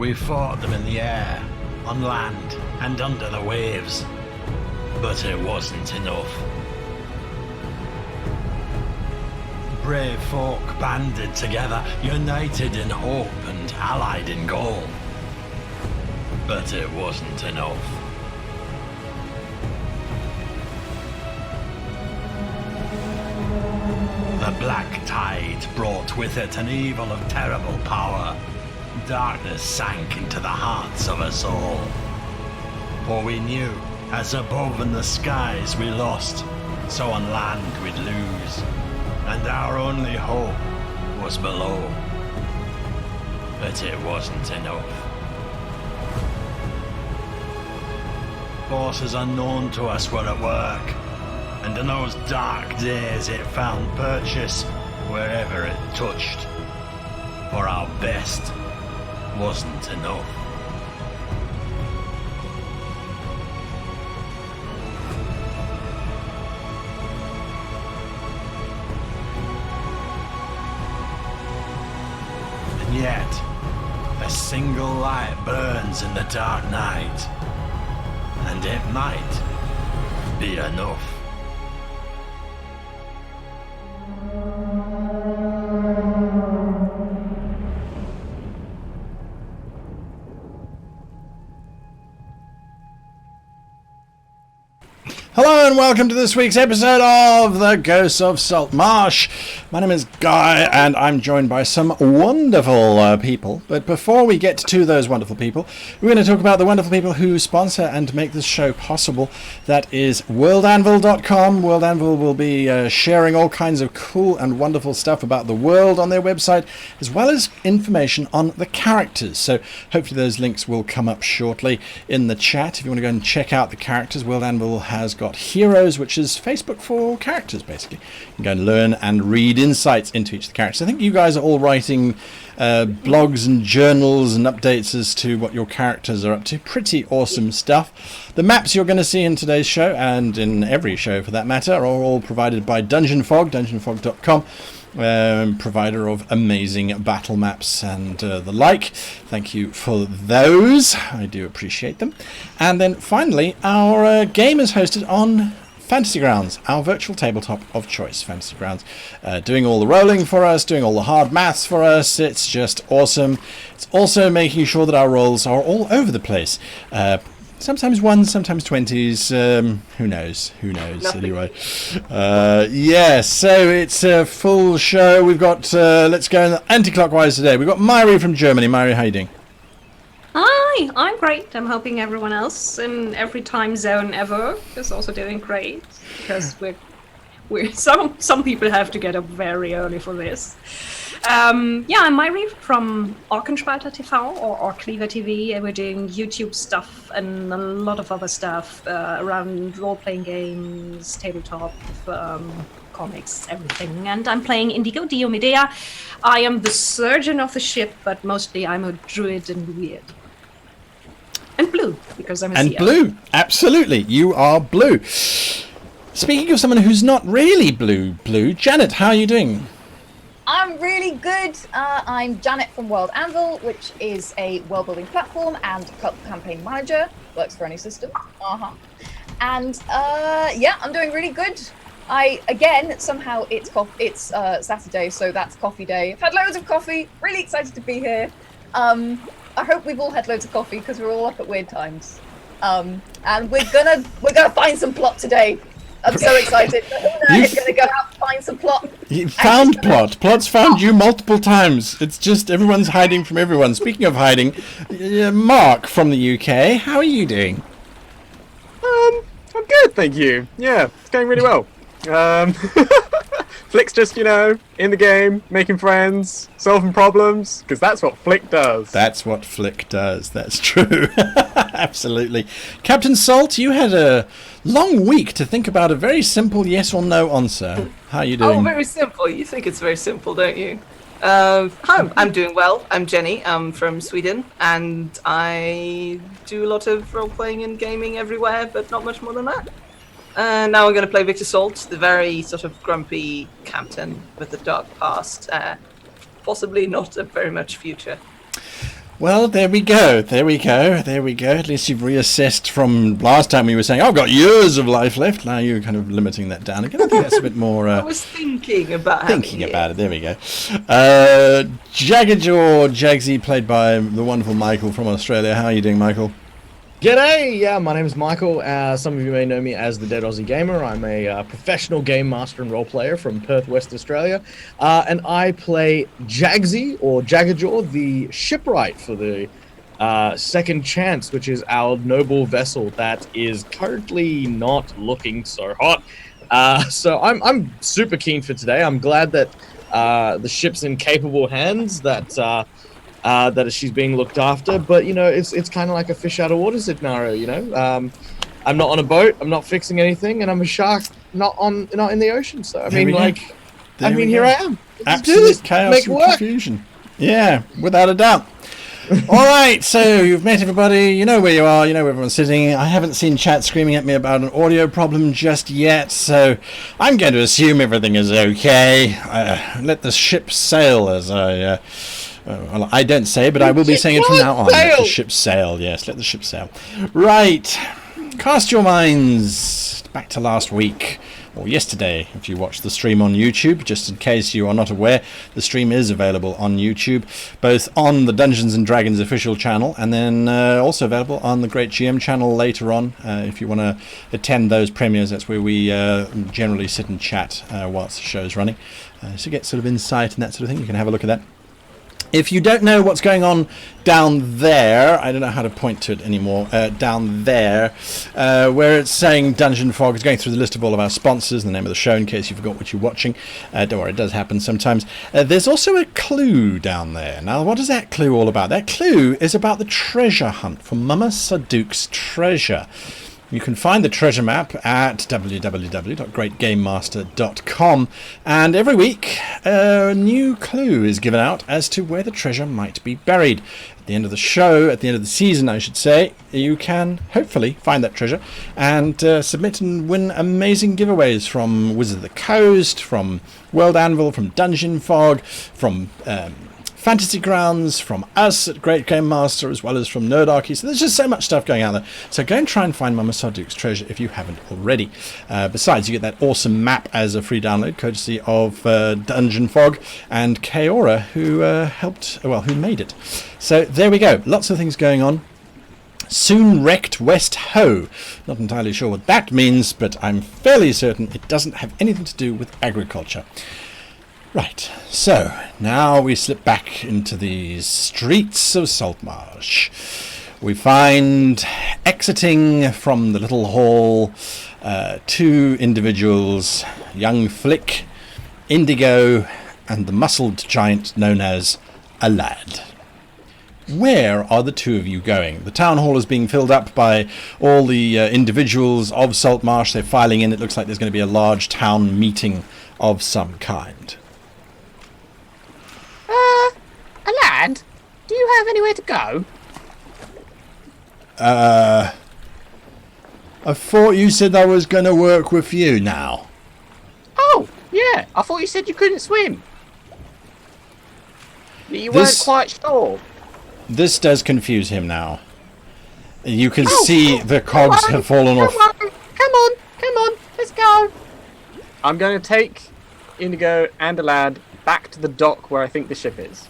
We fought them in the air, on land, and under the waves. But it wasn't enough. Brave folk banded together, united in hope and allied in goal. But it wasn't enough. The black tide brought with it an evil of terrible power. Darkness sank into the hearts of us all. For we knew, as above in the skies we lost, so on land we'd lose. And our only hope was below. But it wasn't enough. Forces unknown to us were at work, and in those dark days it found purchase wherever it touched. For our best wasn't enough. And yet, a single light burns in the dark night, and it might be enough. Hello and welcome to this week's episode of The Ghosts of Saltmarsh. My name is Guy and I'm joined by some wonderful people. But before we get to those wonderful people, we're going to talk about the wonderful people who sponsor and make this show possible. That is worldanvil.com. World Anvil will be sharing all kinds of cool and wonderful stuff about the world on their website, as well as information on the characters. So hopefully those links will come up shortly in the chat. If you want to go and check out the characters, World Anvil has got Heroes, which is Facebook for characters, basically. You can go and learn and read insights into each of the characters. I think you guys are all writing blogs and journals and updates as to what your characters are up to. Pretty awesome stuff. The maps you're going to see in today's show, and in every show for that matter, are all provided by dungeonfog.com. Provider of amazing battle maps and the like. Thank you for those. I do appreciate them. And then finally, our game is hosted on Fantasy Grounds, our virtual tabletop of choice. Fantasy Grounds doing all the rolling for us, doing all the hard maths for us. It's just awesome. It's also making sure that our rolls are all over the place. Sometimes ones, sometimes 20s. Who knows? Nothing. Anyway. So it's a full show. We've got, let's go anti-clockwise today. We've got Myri from Germany. Myri, how are you doing? Hi, I'm great. I'm hoping everyone else in every time zone ever is also doing great. Because we're some people have to get up very early for this. I'm Myri from Orkenspalter TV or Orklever TV, and we're doing YouTube stuff and a lot of other stuff around role-playing games, tabletop, comics, everything. And I'm playing Indigo Diomedea. I am the surgeon of the ship, but mostly I'm a druid and weird. And blue, because I'm a And seer. blue, absolutely, you are blue. Speaking of someone who's not really blue, Janet, how are you doing? I'm really good. I'm Janet from World Anvil, which is a world-building platform and campaign manager. Works for any system. And I'm doing really good. Somehow it's Saturday, so that's coffee day. I've had loads of coffee. Really excited to be here. I hope we've all had loads of coffee because we're all up at weird times. And we're gonna find some plot today. I'm so excited. It's going to go out and find some plot. You found plot. Plot's found you multiple times. It's just everyone's hiding from everyone. Speaking of hiding, Mark from the UK, how are you doing? I'm good, thank you. Yeah, it's going really well. Flick's just, in the game, making friends, solving problems, because that's what Flick does. That's what Flick does. That's true. Absolutely. Captain Salt, you had a long week to think about a very simple yes or no answer. How are you doing? Oh, very simple. You think it's very simple, don't you? I'm doing well. I'm Jenny. I'm from Sweden, and I do a lot of role-playing and gaming everywhere, but not much more than that. Now I'm going to play Victor Salt, the very sort of grumpy captain with a dark past. Possibly not a very much future. Well, there we go. There we go. There we go. At least you've reassessed from last time we were saying, I've got years of life left. Now you're kind of limiting that down again. I think that's a bit more... I was thinking about thinking having about it. There we go. Jaggsy, played by the wonderful Michael from Australia. How are you doing, Michael? G'day! Yeah, my name is Michael. Some of you may know me as the Dead Aussie Gamer. I'm a professional game master and role player from Perth, West Australia. And I play Jaggsy, or Jaggajaw, the shipwright for the Second Chance, which is our noble vessel that is currently not looking so hot. So I'm super keen for today. I'm glad that the ship's in capable hands, that she's being looked after, but you know, it's kind of like a fish out of water scenario. You know, I'm not on a boat, I'm not fixing anything, and I'm a shark, not in the ocean. So I mean, here I am. Absolute chaos and confusion. Yeah, without a doubt. All right, so you've met everybody. You know where you are. You know where everyone's sitting. I haven't seen chat screaming at me about an audio problem just yet, so I'm going to assume everything is okay. Let the ship sail, as I. Well, I don't say, but I will be saying it from now on. Let the ship sail. Yes, let the ship sail. Right. Cast your minds back to last week, or yesterday, if you watched the stream on YouTube. Just in case you are not aware, the stream is available on YouTube, both on the Dungeons & Dragons official channel, and then also available on the Great GM channel later on. If you want to attend those premieres, that's where we generally sit and chat whilst the show's running. So get sort of insight and that sort of thing. You can have a look at that. If you don't know what's going on down there, I don't know how to point to it anymore, down there, where it's saying Dungeon Fog, is going through the list of all of our sponsors, the name of the show, in case you forgot what you're watching. Don't worry, it does happen sometimes. There's also a clue down there. Now, what is that clue all about? That clue is about the treasure hunt for Mama Saduk's treasure. You can find the treasure map at www.greatgamemaster.com, and every week a new clue is given out as to where the treasure might be buried. At the end of the show, at the end of the season I should say, you can hopefully find that treasure and submit and win amazing giveaways from Wizard of the Coast, from World Anvil, from Dungeon Fog, from Fantasy Grounds, from us at Great Game Master, as well as from Nerdarchy. So there's just so much stuff going out there. So go and try and find Mama Saduk's treasure if you haven't already. Besides, you get that awesome map as a free download, courtesy of Dungeon Fog and Kaora, who who made it. So there we go. Lots of things going on. Soon wrecked West Ho. Not entirely sure what that means, but I'm fairly certain it doesn't have anything to do with agriculture. Right, so now we slip back into the streets of Saltmarsh. We find, exiting from the little hall, two individuals, young Flick, Indigo, and the muscled giant known as a lad. Where are the two of you going? The town hall is being filled up by all the individuals of Saltmarsh. They're filing in. It looks like there's going to be a large town meeting of some kind. A lad? Do you have anywhere to go? I thought you said I was going to work with you now. Oh, yeah. I thought you said you couldn't swim. You weren't quite sure. This does confuse him now. You can see the cogs have fallen off. Come on, let's go. I'm going to take Indigo and the lad back to the dock where I think the ship is.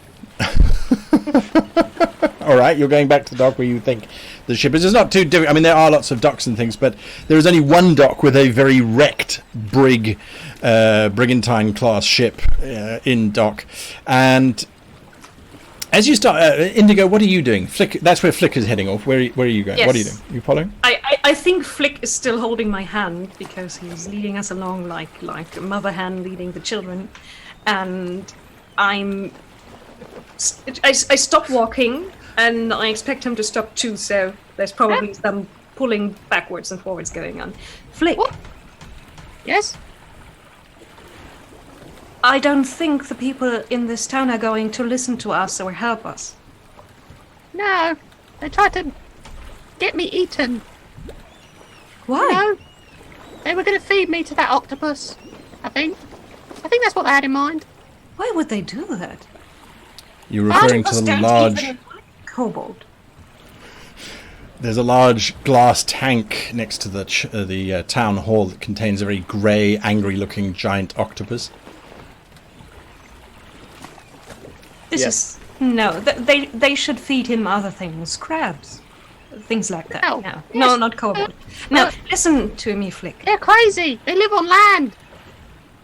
All right, you're going back to the dock where you think the ship is. It's not too difficult. I mean, there are lots of docks and things, but there is only one dock with a very wrecked brigantine class ship in dock. And as you start, Indigo, what are you doing? Flick, that's where Flick is heading off. Where are you going? Yes. What are you doing? You following? I think Flick is still holding my hand because he's leading us along like a mother hen leading the children, and I stop walking, and I expect him to stop too. So there's probably some pulling backwards and forwards going on. Flick. What? Yes. I don't think the people in this town are going to listen to us or help us. No, they tried to get me eaten. Why? No, they were going to feed me to that octopus. I think that's what they had in mind. Why would they do that? You're referring to the large. kobold. There's a large glass tank next to the town hall that contains a very grey, angry-looking giant octopus. This Yes. is no. They should feed him other things, crabs, things like that. No. No, Yes. not kobold. No, listen to me, Flick. They're crazy. They live on land.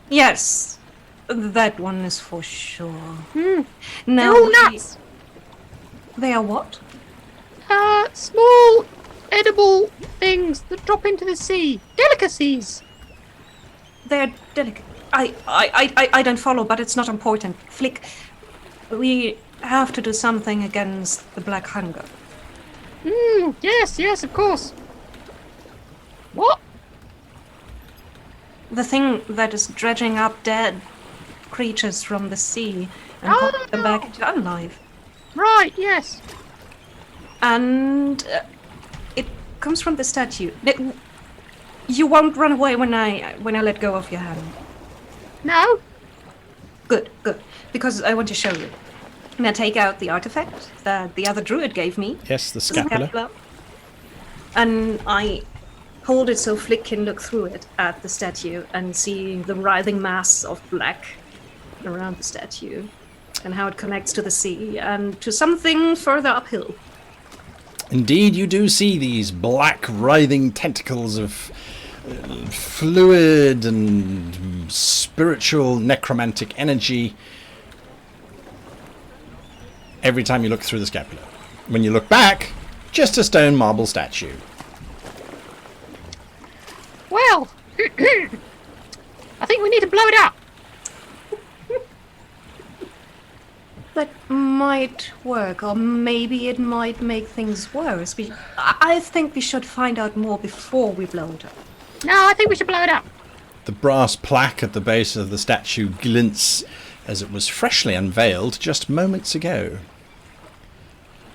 Yes, that one is for sure. Hmm. Now, They're all nuts. They are what? Small, edible things that drop into the sea. Delicacies. They're delicate. I don't follow, but it's not important. Flick, we have to do something against the Black Hunger. Yes, of course. What? The thing that is dredging up dead creatures from the sea and putting them back into unlife. Right, yes. And it comes from the statue. You won't run away when I let go of your hand. No? Good, because I want to show you. Now take out the artifact that the other druid gave me. Yes, the The scapula. And I hold it so Flick can look through it at the statue and see the writhing mass of black around the statue and how it connects to the sea and to something further uphill. Indeed, you do see these black, writhing tentacles of fluid and spiritual necromantic energy every time you look through the scapula. When you look back, just a stone marble statue. Well, I think we need to blow it up. That might work, or maybe it might make things worse. I think we should find out more before we blow it up. No, I think we should blow it up. The brass plaque at the base of the statue glints as it was freshly unveiled just moments ago.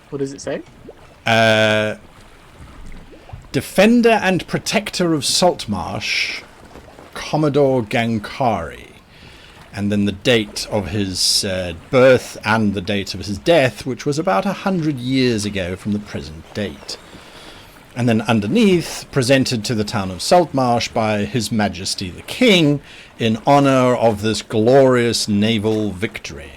What does it say? Defender and Protector of Saltmarsh, Commodore Gankari. And then the date of his birth and the date of his death, which was about 100 years ago from the present date. And then underneath, presented to the town of Saltmarsh by His Majesty the King in honour of this glorious naval victory.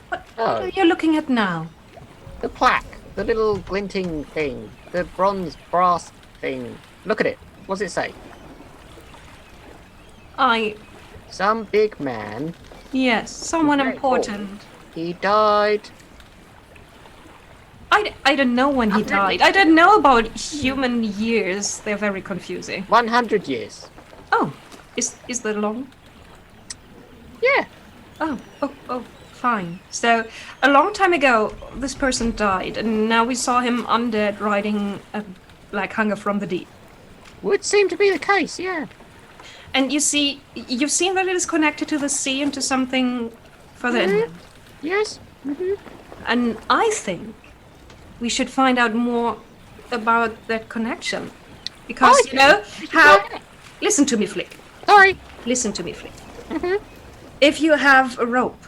What are you looking at now? The plaque, the little glinting thing, the bronze brass thing. Look at it. What does it say? Some big man. Yes, someone Very important. He died. I don't know when he died. I don't know about human years. They're very confusing. 100 years. Oh, is that long? Yeah. Oh, fine. So, a long time ago, this person died, and now we saw him undead riding a black hunger from the deep. Would seem to be the case, yeah. And you've seen that it is connected to the sea and to something further inland. Yes. And I think we should find out more about that connection. Because, you know, how... Listen to me, Flick. Sorry. Listen to me, Flick. If you have a rope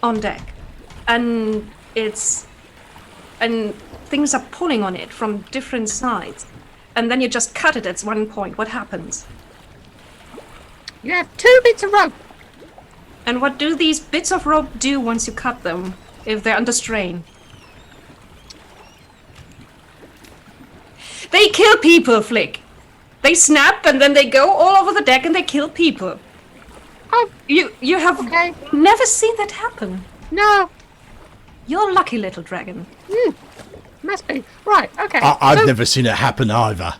on deck and things are pulling on it from different sides, and then you just cut it at one point, what happens? You have 2 bits of rope. And what do these bits of rope do once you cut them, if they're under strain? They kill people, Flick. They snap and then they go all over the deck and they kill people. Oh, You have okay. never seen that happen. No. You're a lucky little dragon. Must be. Right, okay. I've So- never seen it happen either,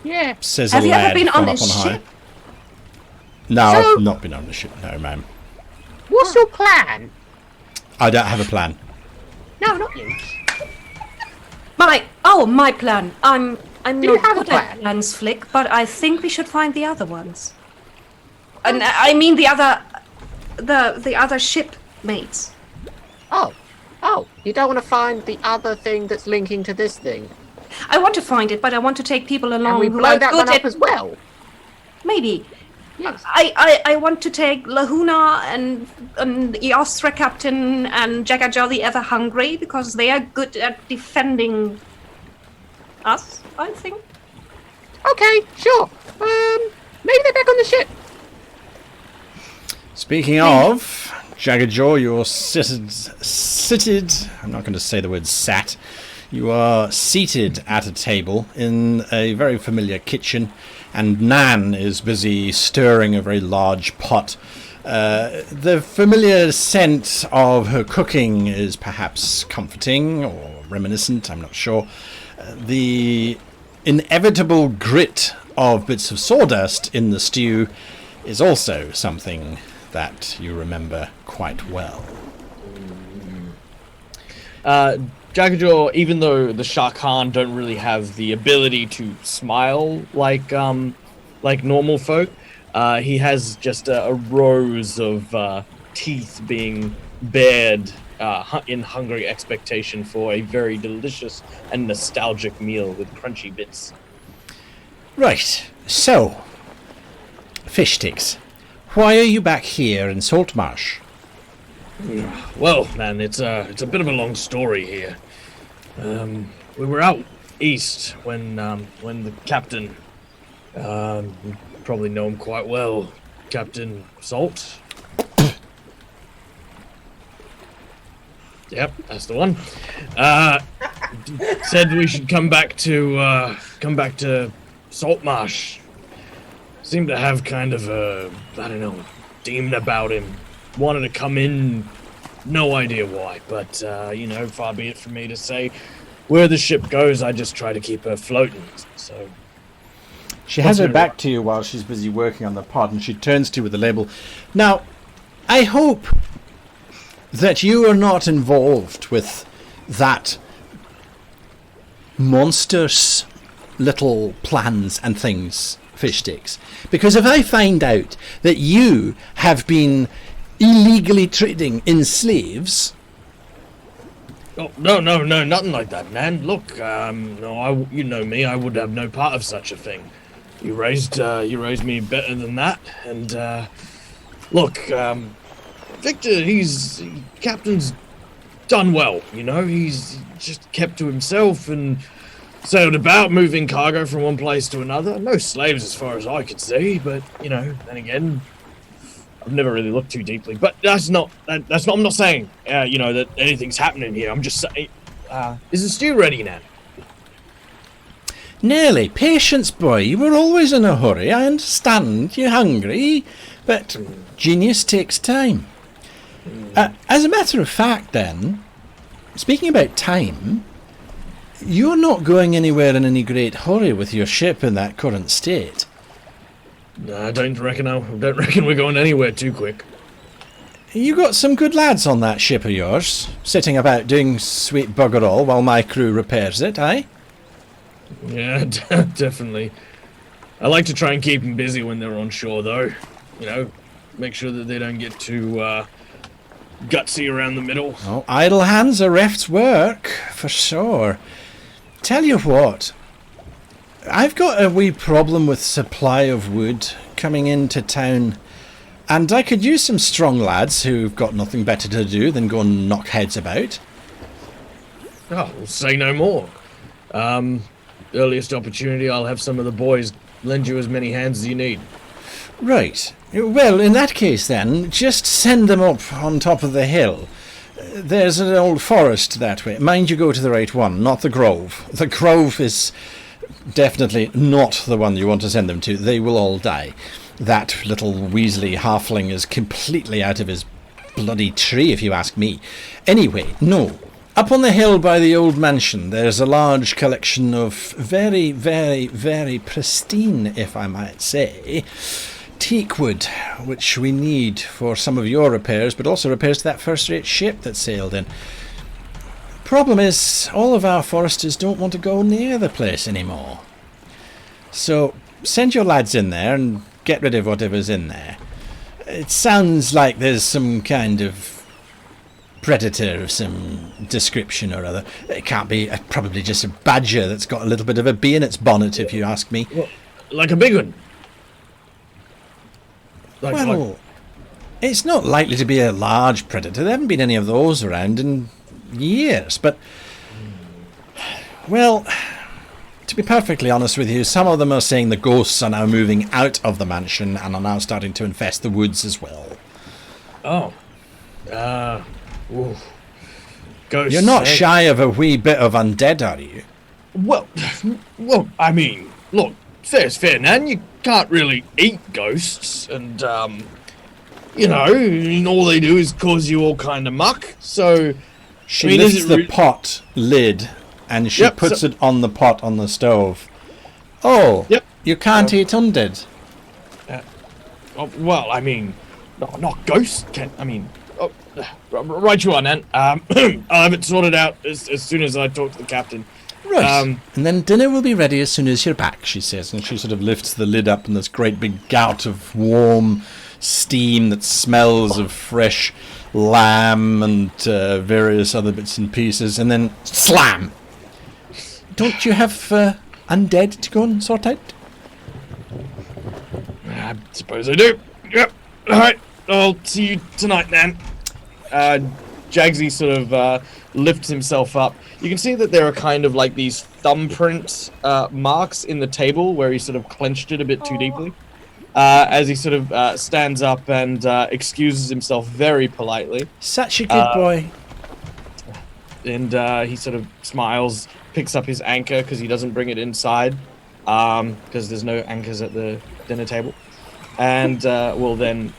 Yeah. says Have a you ever lad been from on a up on high. ship? No, So- I've not been on a ship, no, ma'am. What's your plan? I don't have a plan. No, not you. My plan. I'm Do you not have a good at plan? plans, Flick, but I think we should find the other ones. And I mean the other shipmates. Oh, you don't want to find the other thing that's linking to this thing. I want to find it, but I want to take people along And we who blow are that good one up at as well. maybe. Yes. I want to take Lahuna and the Ostra captain and Jaggsy the Ever Hungry because they are good at defending us, I think. Okay, sure. Maybe they're back on the ship. Speaking of, Jaggsy, you're seated. I'm not going to say the word sat. You are seated at a table in a very familiar kitchen, and Nan is busy stirring a very large pot. The familiar scent of her cooking is perhaps comforting or reminiscent, I'm not sure. The inevitable grit of bits of sawdust in the stew is also something that you remember quite well. Jaggsy, even though the Shah Khan don't really have the ability to smile like normal folk, he has just a rows of teeth being bared in hungry expectation for a very delicious and nostalgic meal with crunchy bits. Right, so, fish sticks. Why are you back here in Saltmarsh? Well, man, it's a bit of a long story here. We were out east when the captain, you probably know him quite well, Captain Salt. Yep, that's the one. Said we should come back to Saltmarsh. Seemed to have kind of a, I don't know, demon about him. Wanted to come in, no idea why, but far be it from me to say where the ship goes. I just try to keep her floating. So she has her back to you while she's busy working on the pot, and she turns to you with the label. Now, I hope that you are not involved with that monstrous little plans and things, fish sticks, because if I find out that you have been illegally trading in slaves. Oh, no, nothing like that, man. Look, no, you know me, I would have no part of such a thing. You raised me better than that, and, look, Victor, Captain's done well, he's just kept to himself and sailed about, moving cargo from one place to another. No slaves as far as I could see, but, then again, I've never really looked too deeply. But I'm not saying, that anything's happening here. I'm just saying, is the stew ready now? Nearly. Patience, boy. You were always in a hurry. I understand. You're hungry, but genius takes time. As a matter of fact, then, speaking about time, you're not going anywhere in any great hurry with your ship in that current state. I don't reckon we're going anywhere too quick. You got some good lads on that ship of yours, sitting about doing sweet bugger all while my crew repairs it, eh? Yeah, definitely. I like to try and keep them busy when they're on shore, though. Make sure that they don't get too gutsy around the middle. Oh, idle hands are reft's work, for sure. Tell you what, I've got a wee problem with supply of wood coming into town, and I could use some strong lads who've got nothing better to do than go and knock heads about. Oh, well, say no more. Earliest opportunity, I'll have some of the boys lend you as many hands as you need. Right. Well, in that case then, just send them up on top of the hill. There's an old forest that way. Mind you go to the right one, not the grove. The grove is definitely not the one you want to send them to. They will all die. That little Weasley halfling is completely out of his bloody tree, if you ask me. Anyway, no. Up on the hill by the old mansion, there's a large collection of very, very, very pristine, if I might say, teak wood, which we need for some of your repairs, but also repairs to that first-rate ship that sailed in. Problem is, all of our foresters don't want to go near the place anymore. So, send your lads in there and get rid of whatever's in there. It sounds like there's some kind of predator of some description or other. It can't be, probably just a badger that's got a little bit of a bee in its bonnet, if you ask me. Well, like a big one? Well, it's not likely to be a large predator. There haven't been any of those around in years, but... Well, to be perfectly honest with you, some of them are saying the ghosts are now moving out of the mansion and are now starting to infest the woods as well. Oh. Ghosts. You're not shy of a wee bit of undead, are you? Well, I mean, look, fair's fair, Nan. You can't really eat ghosts, and, all they do is cause you all kind of muck, so... She lifts the pot lid, and she puts it on the pot on the stove. Oh, you can't eat undead. Well, I mean, not ghosts, right you are, Nan. I'll have it sorted out as soon as I talk to the captain. Right. And then dinner will be ready as soon as you're back, she says. And she sort of lifts the lid up, and this great big gout of warm steam that smells of fresh lamb and various other bits and pieces. And then slam! Don't you have undead to go and sort out? I suppose I do. Yep. All right. I'll see you tonight, Nan. Jaggsy sort of lifts himself up. You can see that there are kind of like these thumbprint marks in the table where he sort of clenched it a bit too deeply. As he sort of stands up and excuses himself very politely. Such a good boy. And he sort of smiles, picks up his anchor because he doesn't bring it inside because there's no anchors at the dinner table. And will then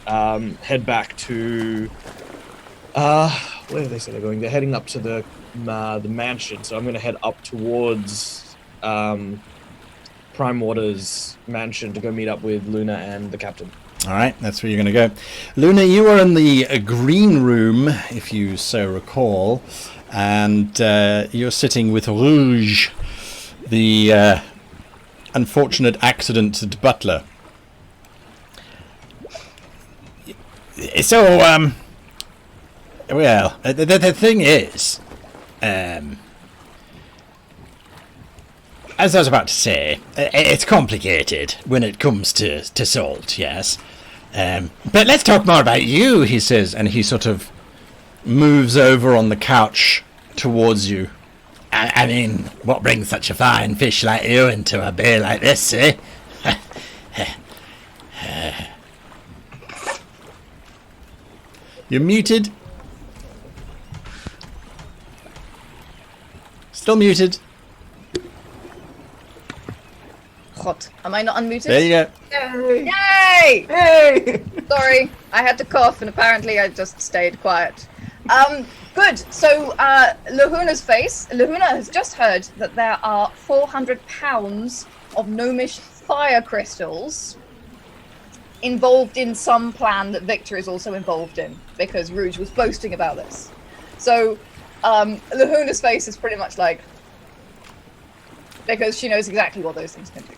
head back to... where do they say they're going? They're heading up to the mansion, so I'm going to head up towards Prime Water's mansion to go meet up with Luna and the captain. All right, that's where you're going to go. Luna, you are in the green room, if you so recall, and you're sitting with Rouge, the unfortunate accidented butler. So, well, the thing is, as I was about to say, it's complicated when it comes to salt, yes. But let's talk more about you, he says, and he sort of moves over on the couch towards you. I mean, what brings such a fine fish like you into a bay like this, eh? You're muted. Still muted. Hot. Am I not unmuted? There you go. Yay! Hey! Sorry, I had to cough, and apparently I just stayed quiet. Good. So, Lahuna's face. Lahuna has just heard that there are 400 pounds of gnomish fire crystals involved in some plan that Victor is also involved in, because Rouge was boasting about this. So, Lahuna's face is pretty much like, because she knows exactly what those things can do.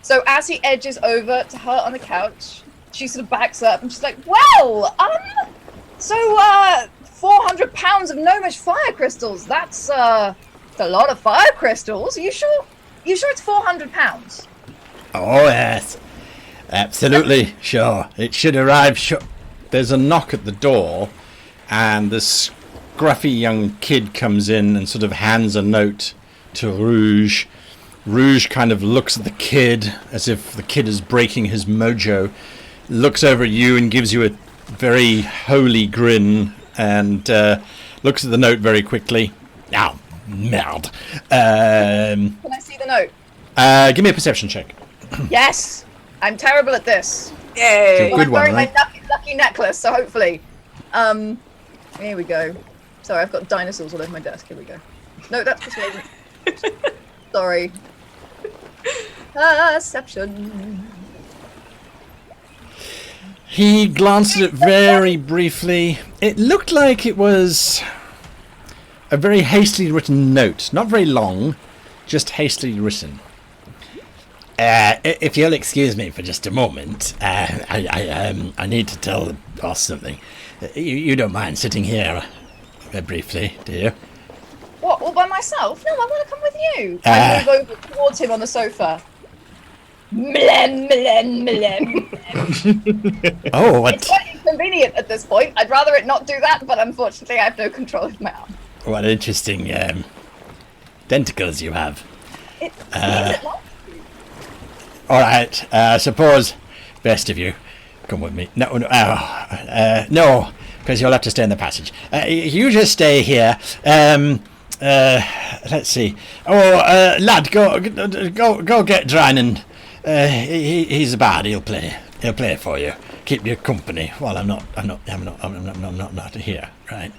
So as he edges over to her on the couch, she sort of backs up and she's like, well, so 400 pounds of gnomish fire crystals, that's a lot of fire crystals. Are you sure? It's 400 pounds? Oh, yes. Absolutely, sure. It should arrive There's a knock at the door, and this scruffy young kid comes in and sort of hands a note to Rouge. Rouge kind of looks at the kid as if the kid is breaking his mojo, looks over at you and gives you a very holy grin, and looks at the note very quickly. Now, merde. Can I see the note? Give me a perception check. Yes! I'm terrible at this. Yay! Good I'm one, wearing right? my lucky necklace, so hopefully. Here we go. Sorry, I've got dinosaurs all over my desk. Here we go. No, that's persuasion. Sorry. Perception. He glanced at it very briefly. It looked like it was a very hastily written note. Not very long, just hastily written. If you'll excuse me for just a moment, I need to tell the boss something. You don't mind sitting here briefly, do you? What, all by myself? No, I want to come with you. I move over towards him on the sofa. Mlem, mlem, mlem. Oh, what? It's quite inconvenient at this point. I'd rather it not do that, but unfortunately I have no control of my arm. What interesting tentacles you have. It seems it might. All right, suppose best of you come with me. No, because you'll have to stay in the passage. You just stay here. Let's see. Oh, lad, go get Drynan. He's a bard. He'll play for you. Keep you company while I'm not here. Right.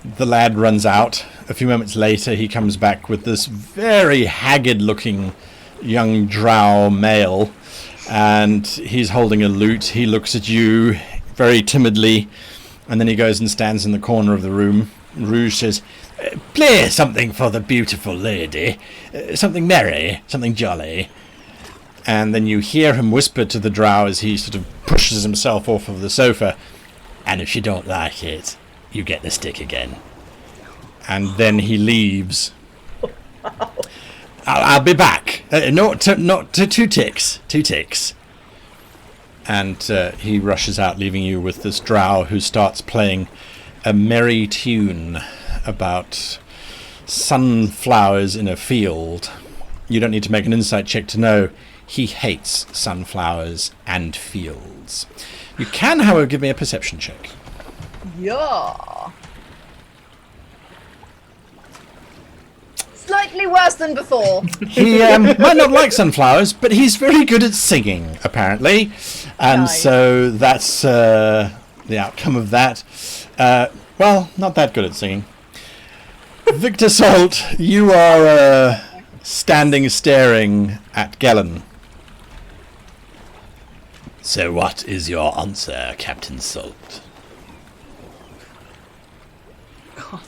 The lad runs out. A few moments later, he comes back with this very haggard-looking young drow male, and he's holding a lute. He looks at you very timidly, and then he goes and stands in the corner of the room. Rouge says, "Play something for the beautiful lady. Something merry, something jolly." And then you hear him whisper to the drow as he sort of pushes himself off of the sofa, "And if you don't like it, you get the stick again." And then he leaves. I'll be back. Not to 2 ticks. 2 ticks. And he rushes out, leaving you with this drow who starts playing a merry tune about sunflowers in a field. You don't need to make an insight check to know he hates sunflowers and fields. You can, however, give me a perception check. Yeah. Slightly worse than before. He might not like sunflowers, but he's very good at singing, apparently. And Nice. so that's the outcome of that. Well, not that good at singing. Victor Salt, you are standing staring at Gellan. So what is your answer, Captain Salt? God,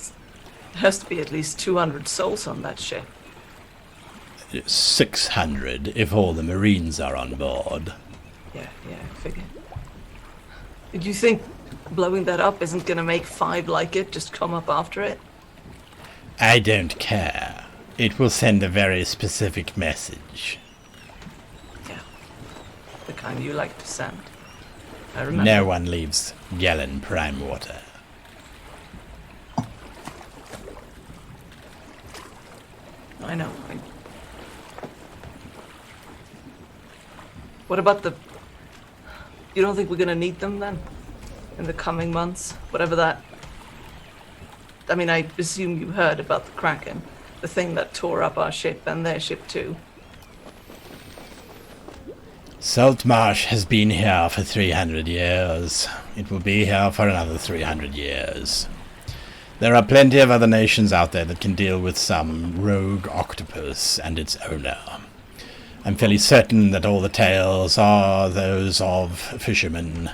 there has to be at least 200 souls on that ship. 600 if all the Marines are on board. Yeah, I figured. Did you think blowing that up isn't gonna make 5 like it just come up after it? I don't care. It will send a very specific message. Yeah. The kind you like to send. I remember. No one leaves Gellan Prime Water. I know. What about the... You don't think we're gonna need them then? In the coming months? Whatever that... I mean, I assume you heard about the Kraken. The thing that tore up our ship and their ship too. Saltmarsh has been here for 300 years. It will be here for another 300 years. There are plenty of other nations out there that can deal with some rogue octopus and its owner. I'm fairly certain that all the tales are those of fishermen,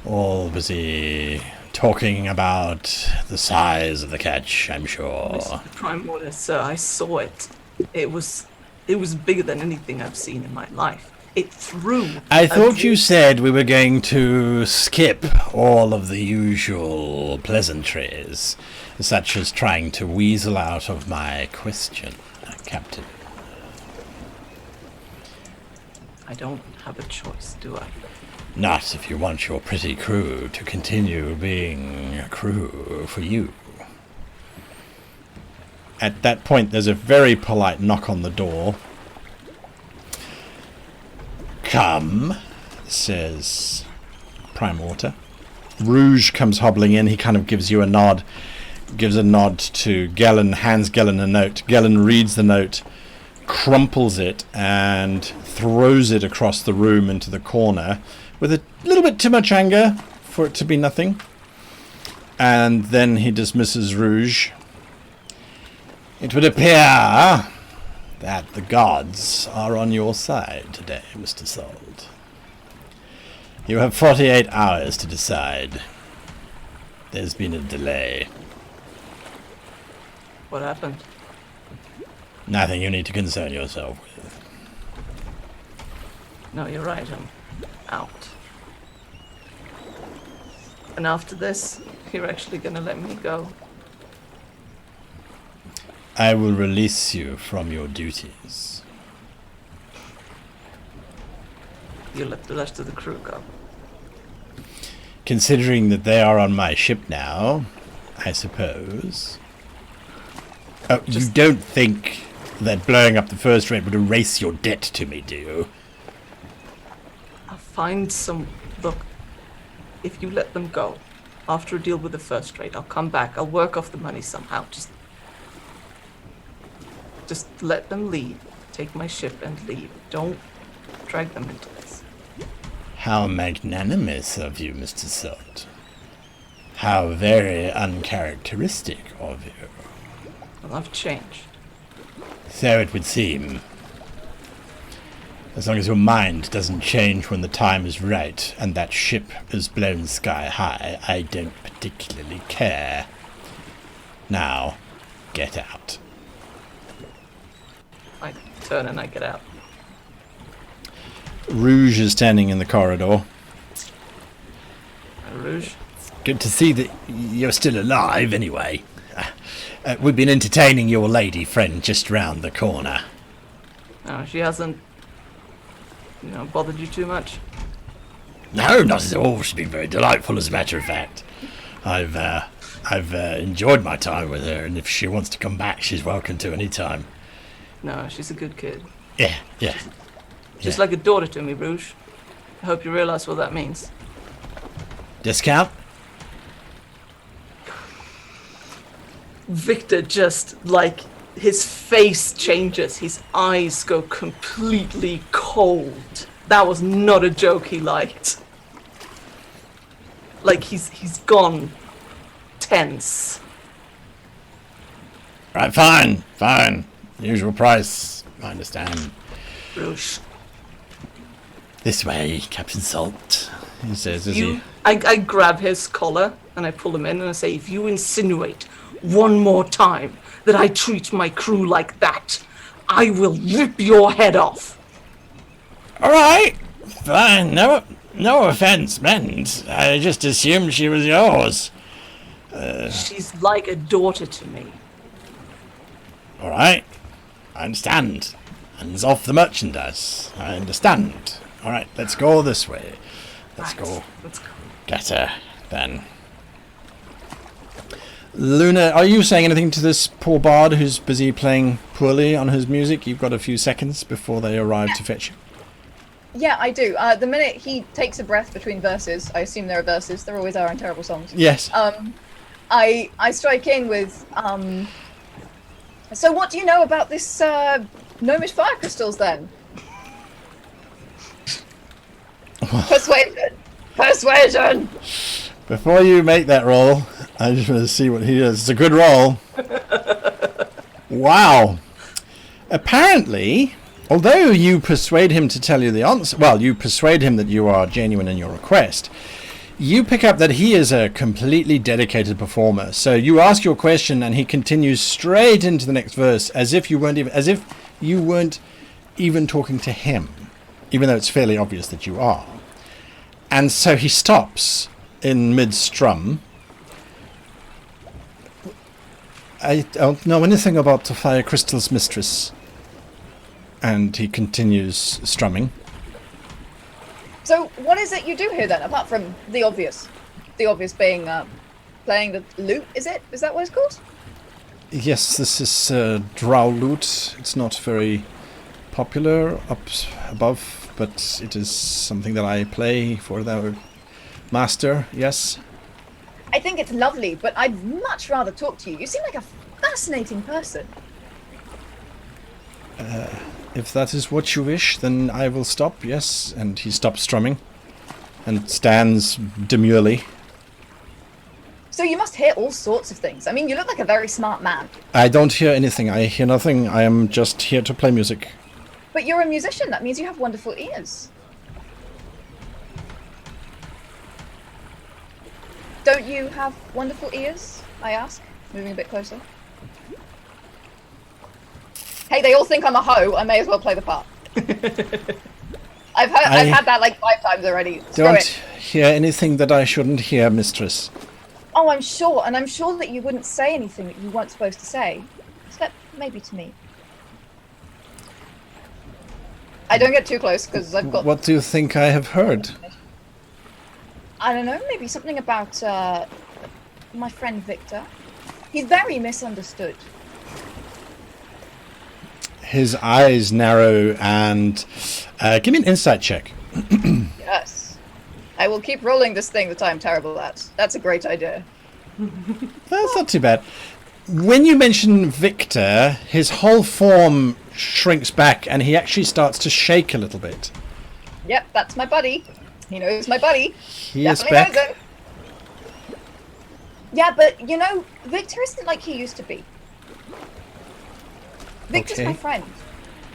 all busy talking about the size of the catch, I'm sure. Prime Water, sir, I saw it. It was bigger than anything I've seen in my life. It threw. I thought you said we were going to skip all of the usual pleasantries, such as trying to weasel out of my question, Captain. I don't have a choice, do I? Not if you want your pretty crew to continue being a crew for you. At that point, there's a very polite knock on the door. "Come," says Prime Water. Rouge comes hobbling in. He kind of gives you a nod. Gives a nod to Gellan, hands Gellan a note. Gellan reads the note, crumples it, and throws it across the room into the corner with a little bit too much anger for it to be nothing. And then he dismisses Rouge. "It would appear that the gods are on your side today, Mr. Salt. You have 48 hours to decide. There's been a delay. What happened? Nothing you need to concern yourself with." No, you're right, I'm out. And after this, you're actually gonna let me go. I will release you from your duties. You let the rest of the crew go. Considering that they are on my ship now, I suppose. Oh, you don't think that blowing up the first rate would erase your debt to me, do you? I'll find some... Look, if you let them go, after a deal with the first rate, I'll come back. I'll work off the money somehow. Just let them leave. Take my ship and leave. Don't drag them into this. How magnanimous of you, Mr. Salt. How very uncharacteristic of you. Well, I've changed. So it would seem. As long as your mind doesn't change when the time is right and that ship is blown sky high, I don't particularly care. Now, get out. I turn and I get out. Rouge is standing in the corridor. Rouge? Good to see that you're still alive, anyway. We've been entertaining your lady friend just round the corner. No, she hasn't, bothered you too much? No, not at all. She's been very delightful, as a matter of fact. I've enjoyed my time with her, and if she wants to come back, she's welcome to any time. No, she's a good kid. Yeah. Just like a daughter to me, Rouge. I hope you realize what that means. Discount? Victor just, his face changes. His eyes go completely cold. That was not a joke he liked. He's gone tense. Right, fine. Usual price. I understand. Rouge. This way, Captain Salt, he says as I grab his collar and I pull him in and I say, if you insinuate one more time that I treat my crew like that, I will rip your head off. Alright, fine. No offense meant. I just assumed she was yours. She's like a daughter to me. Alright, I understand. Hands off the merchandise. I understand. Alright, let's go this way. Let's go. Get her, then. Luna, are you saying anything to this poor bard who's busy playing poorly on his music? You've got a few seconds before they arrive to fetch you. Yeah, I do. The minute he takes a breath between verses, I assume there are verses, there always are in terrible songs. Yes. I strike in with, so what do you know about this, gnomish fire crystals then? Persuasion! Before you make that roll, I just want to see what he does. It's a good roll. Wow. Apparently, although you persuade him to tell you the answer, well, you persuade him that you are genuine in your request, you pick up that he is a completely dedicated performer. So you ask your question and he continues straight into the next verse as if you weren't even talking to him, even though it's fairly obvious that you are. And so he stops in mid-strum. I don't know anything about the fire crystals, mistress. And he continues strumming. So what is it you do here then, apart from the obvious? The obvious being playing the lute, is it? Is that what it's called? Yes, this is drow lute. It's not very popular up above, but it is something that I play for the master, yes. I think it's lovely, but I'd much rather talk to you. You seem like a fascinating person. If that is what you wish, then I will stop, yes. And he stops strumming and stands demurely. So you must hear all sorts of things. I mean, you look like a very smart man. I don't hear anything. I hear nothing. I am just here to play music. But you're a musician. That means you have wonderful ears. Don't you have wonderful ears? I ask, moving a bit closer. Hey, they all think I'm a hoe. I may as well play the part. I've had that like 5 times already. Screw Don't it. hear anything that I shouldn't hear, mistress. Oh, I'm sure, and I'm sure that you wouldn't say anything that you weren't supposed to say. Except maybe to me. I don't get too close because I've got. What do you think I have heard? I don't know. Maybe something about my friend Victor. He's very misunderstood. His eyes narrow and give me an insight check. Yes. I will keep rolling this thing that I'm terrible at. That's a great idea. That's not too bad. When you mention Victor, his whole form shrinks back and he actually starts to shake a little bit. Yep, that's my buddy. He knows my buddy. He is Definitely back. knows it. Yeah, but you know, Victor isn't like he used to be. Victor's Okay. my friend.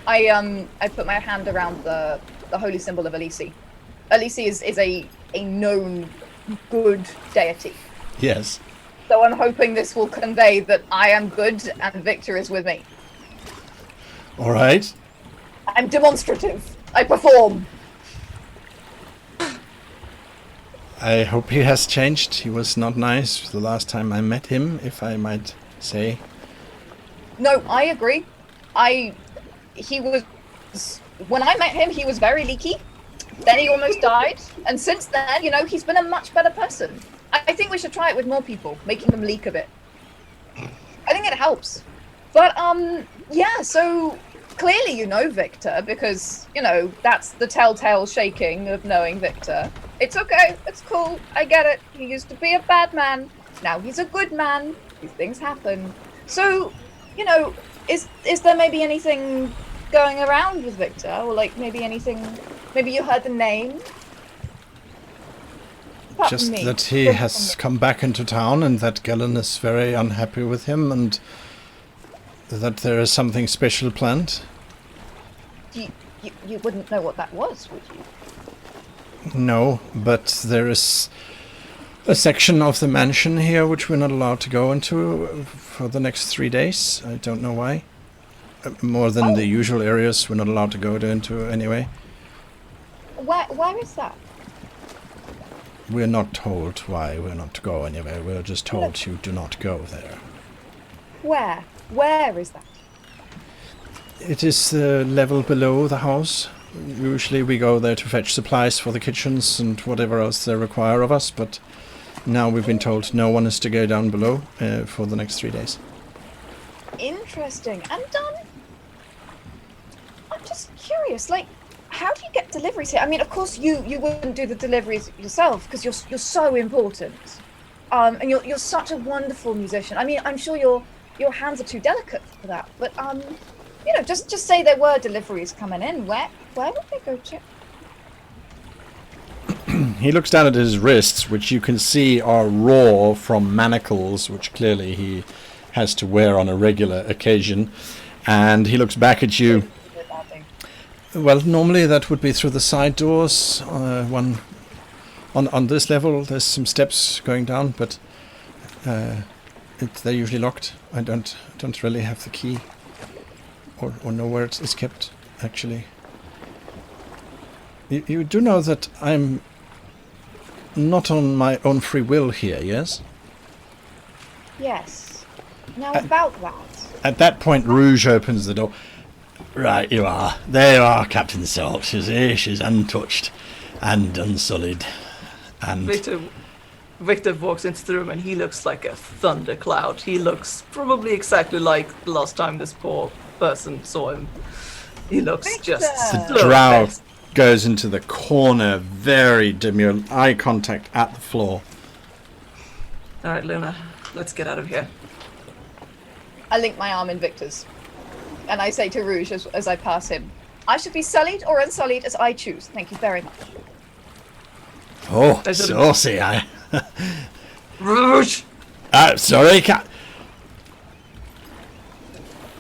I put my hand around the holy symbol of Elise. Elise is a known good deity. Yes. So I'm hoping this will convey that I am good and Victor is with me. All right. I'm demonstrative. I perform. I hope he has changed. He was not nice the last time I met him, if I might say. No, I agree. He was, when I met him, he was very leaky. Then he almost died. And since then, you know, he's been a much better person. I think we should try it with more people, making them leak a bit. I think it helps. But, yeah, so clearly you know Victor because, you know, that's the telltale shaking of knowing Victor. It's okay. It's cool. I get it. He used to be a bad man. Now he's a good man. These things happen. So, you know, is there maybe anything going around with Victor? Or, like, maybe anything... Maybe you heard the name? Apart from Just me. that he has come back into town and that Gellan is very unhappy with him and that there is something special planned. You wouldn't know what that was, would you? No, but there is a section of the mansion here which we're not allowed to go into for the next 3 days. I don't know why. More than the usual areas we're not allowed to go into anyway. Where is that? We're not told why we're not to go anywhere. We're just told you do not go there. Where? Where is that? It is the level below the house. Usually we go there to fetch supplies for the kitchens and whatever else they require of us, but now we've been told no one is to go down below for the next 3 days. Interesting. And I'm just curious, like, how do you get deliveries here? I mean, of course you wouldn't do the deliveries yourself because you're so important. And you're such a wonderful musician. I mean, I'm sure your hands are too delicate for that. But you know, just say there were deliveries coming in. Where would they go to? He looks down at his wrists, which you can see are raw from manacles, which clearly he has to wear on a regular occasion. And he looks back at you. Well, normally that would be through the side doors. One on this level, there's some steps going down, but they're usually locked. I don't really have the key, or know where it is kept. Actually, you do know that I'm not on my own free will here, yes? Yes. Now about that. At that point, Rouge opens the door. Right, you are. There you are, Captain Salt. She's untouched and unsullied. And Victor walks into the room and he looks like a thundercloud. He looks probably exactly like the last time this poor person saw him. He looks Victor! just the slow drow paced. goes into the corner, very demure, eye contact at the floor. All right, Luna, let's get out of here. I link my arm in Victor's. And I say to Rouge as I pass him, I should be sullied or unsullied as I choose. Thank you very much. Oh, I should- saucy, I... Rouge! Sorry,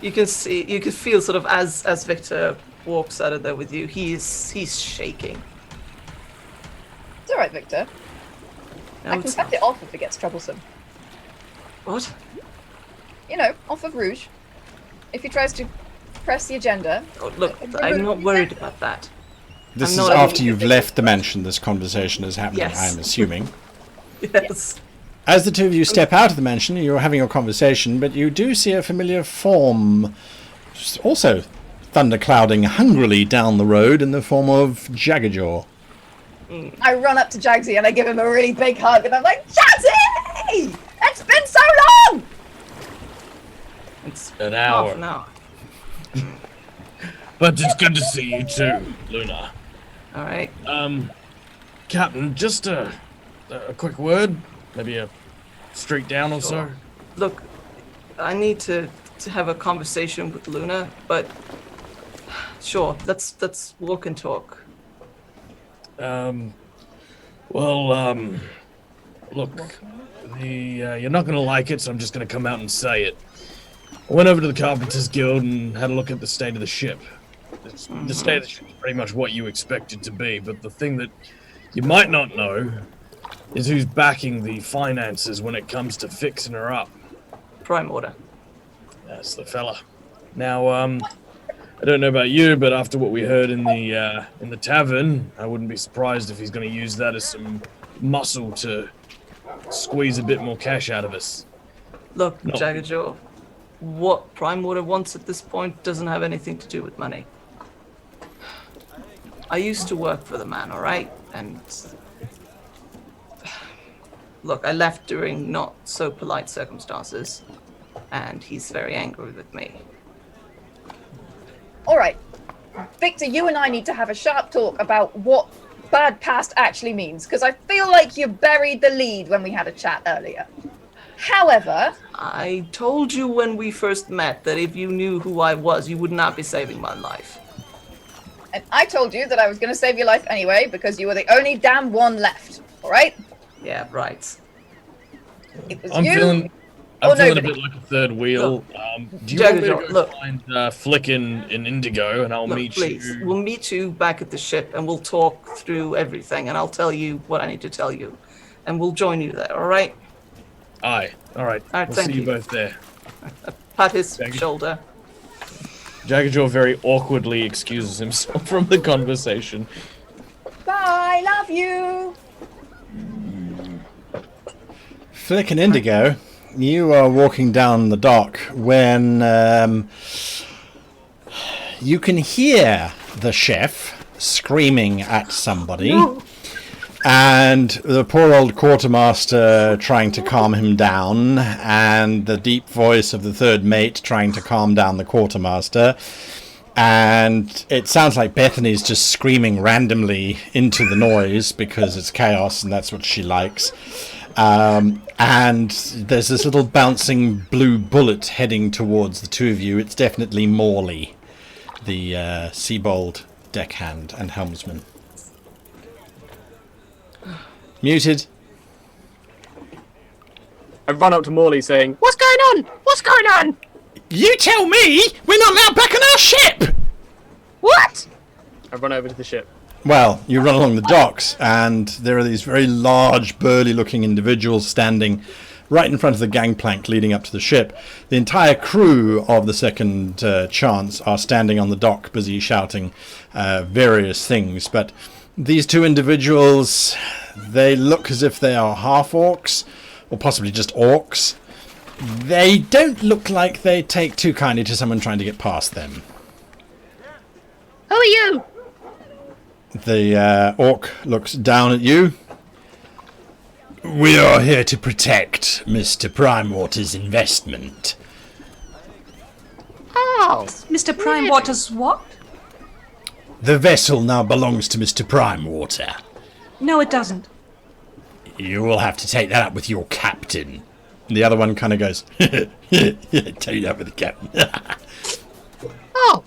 You can feel sort of as Victor walks out of there with you, he's shaking. It's all right, Victor. I can cut it off if it gets troublesome. What? You know, off of Rouge. If he tries to press the agenda. Oh, look, I'm not worried about that. This I'm is not after able- you've left the mansion this conversation is happening, Yes. I'm assuming. Yes. As the two of you step out of the mansion, you're having your conversation, but you do see a familiar form, also thunderclouding hungrily down the road in the form of Jaggerjaw. I run up to Jaggsy and I give him a really big hug and I'm like, Jaggsy! It's been so long! It's An half hour. an hour. But it's good to see you too, Luna. All right. Captain, just a quick word, maybe a street down or so. Look, I need to have a conversation with Luna, but sure, let's walk and talk. Look, you're not gonna like it, so I'm just gonna come out and say it. I went over to the Carpenters Guild and had a look at the state of the ship. The state of the ship is pretty much what you expect it to be, but the thing that you might not know is who's backing the finances when it comes to fixing her up. Prime Order. That's the fella. Now, I don't know about you, but after what we heard in the tavern, I wouldn't be surprised if he's going to use that as some muscle to squeeze a bit more cash out of us. Look, No. Jaggerjaw, what Prime Order wants at this point doesn't have anything to do with money. I used to work for the man, all right? And look, I left during not so polite circumstances, and he's very angry with me. All right, Victor, you and I need to have a sharp talk about what bad past actually means, because I feel like you buried the lead when we had a chat earlier. However, I told you when we first met that if you knew who I was, you would not be saving my life. and I told you that I was going to save your life anyway, because you were the only damn one left, all right? Yeah, right. It was I'm you feeling or a nobody. bit like a third wheel. Do you Jaggerjaw, want me to go look. find Flick in Indigo, and I'll Look, meet please, you? we'll meet you back at the ship and we'll talk through everything and I'll tell you what I need to tell you. And we'll join you there, all right? Aye. All right. All right, We'll thank see you you. both there. Pat his Thank you. shoulder. Jaggerjaw very awkwardly excuses himself from the conversation. Bye, love you. Flick and Indigo, you are walking down the dock when you can hear the chef screaming at somebody, and the poor old quartermaster trying to calm him down, and the deep voice of the third mate trying to calm down the quartermaster. And it sounds like Bethany's just screaming randomly into the noise because it's chaos and that's what she likes. And there's this little bouncing blue bullet heading towards the two of you. It's definitely Morley, the Seabold deckhand and helmsman. Muted. I run up to Morley saying, What's going on? What's going on? You tell me we're not now back on our ship! What? I run over to the ship. Well, you run along the docks, and there are these very large, burly-looking individuals standing right in front of the gangplank leading up to the ship. The entire crew of the Second Chance are standing on the dock, busy shouting various things. But these two individuals, they look as if they are half-orcs, or possibly just orcs. They don't look like they take too kindly to someone trying to get past them. Who are you? The orc looks down at you. We are here to protect Mr. Primewater's investment. Oh, Mr. Primewater's what? The vessel now belongs to Mr. Primewater. No, it doesn't. You will have to take that up with your captain. And the other one kind of goes, take it up with the captain. oh.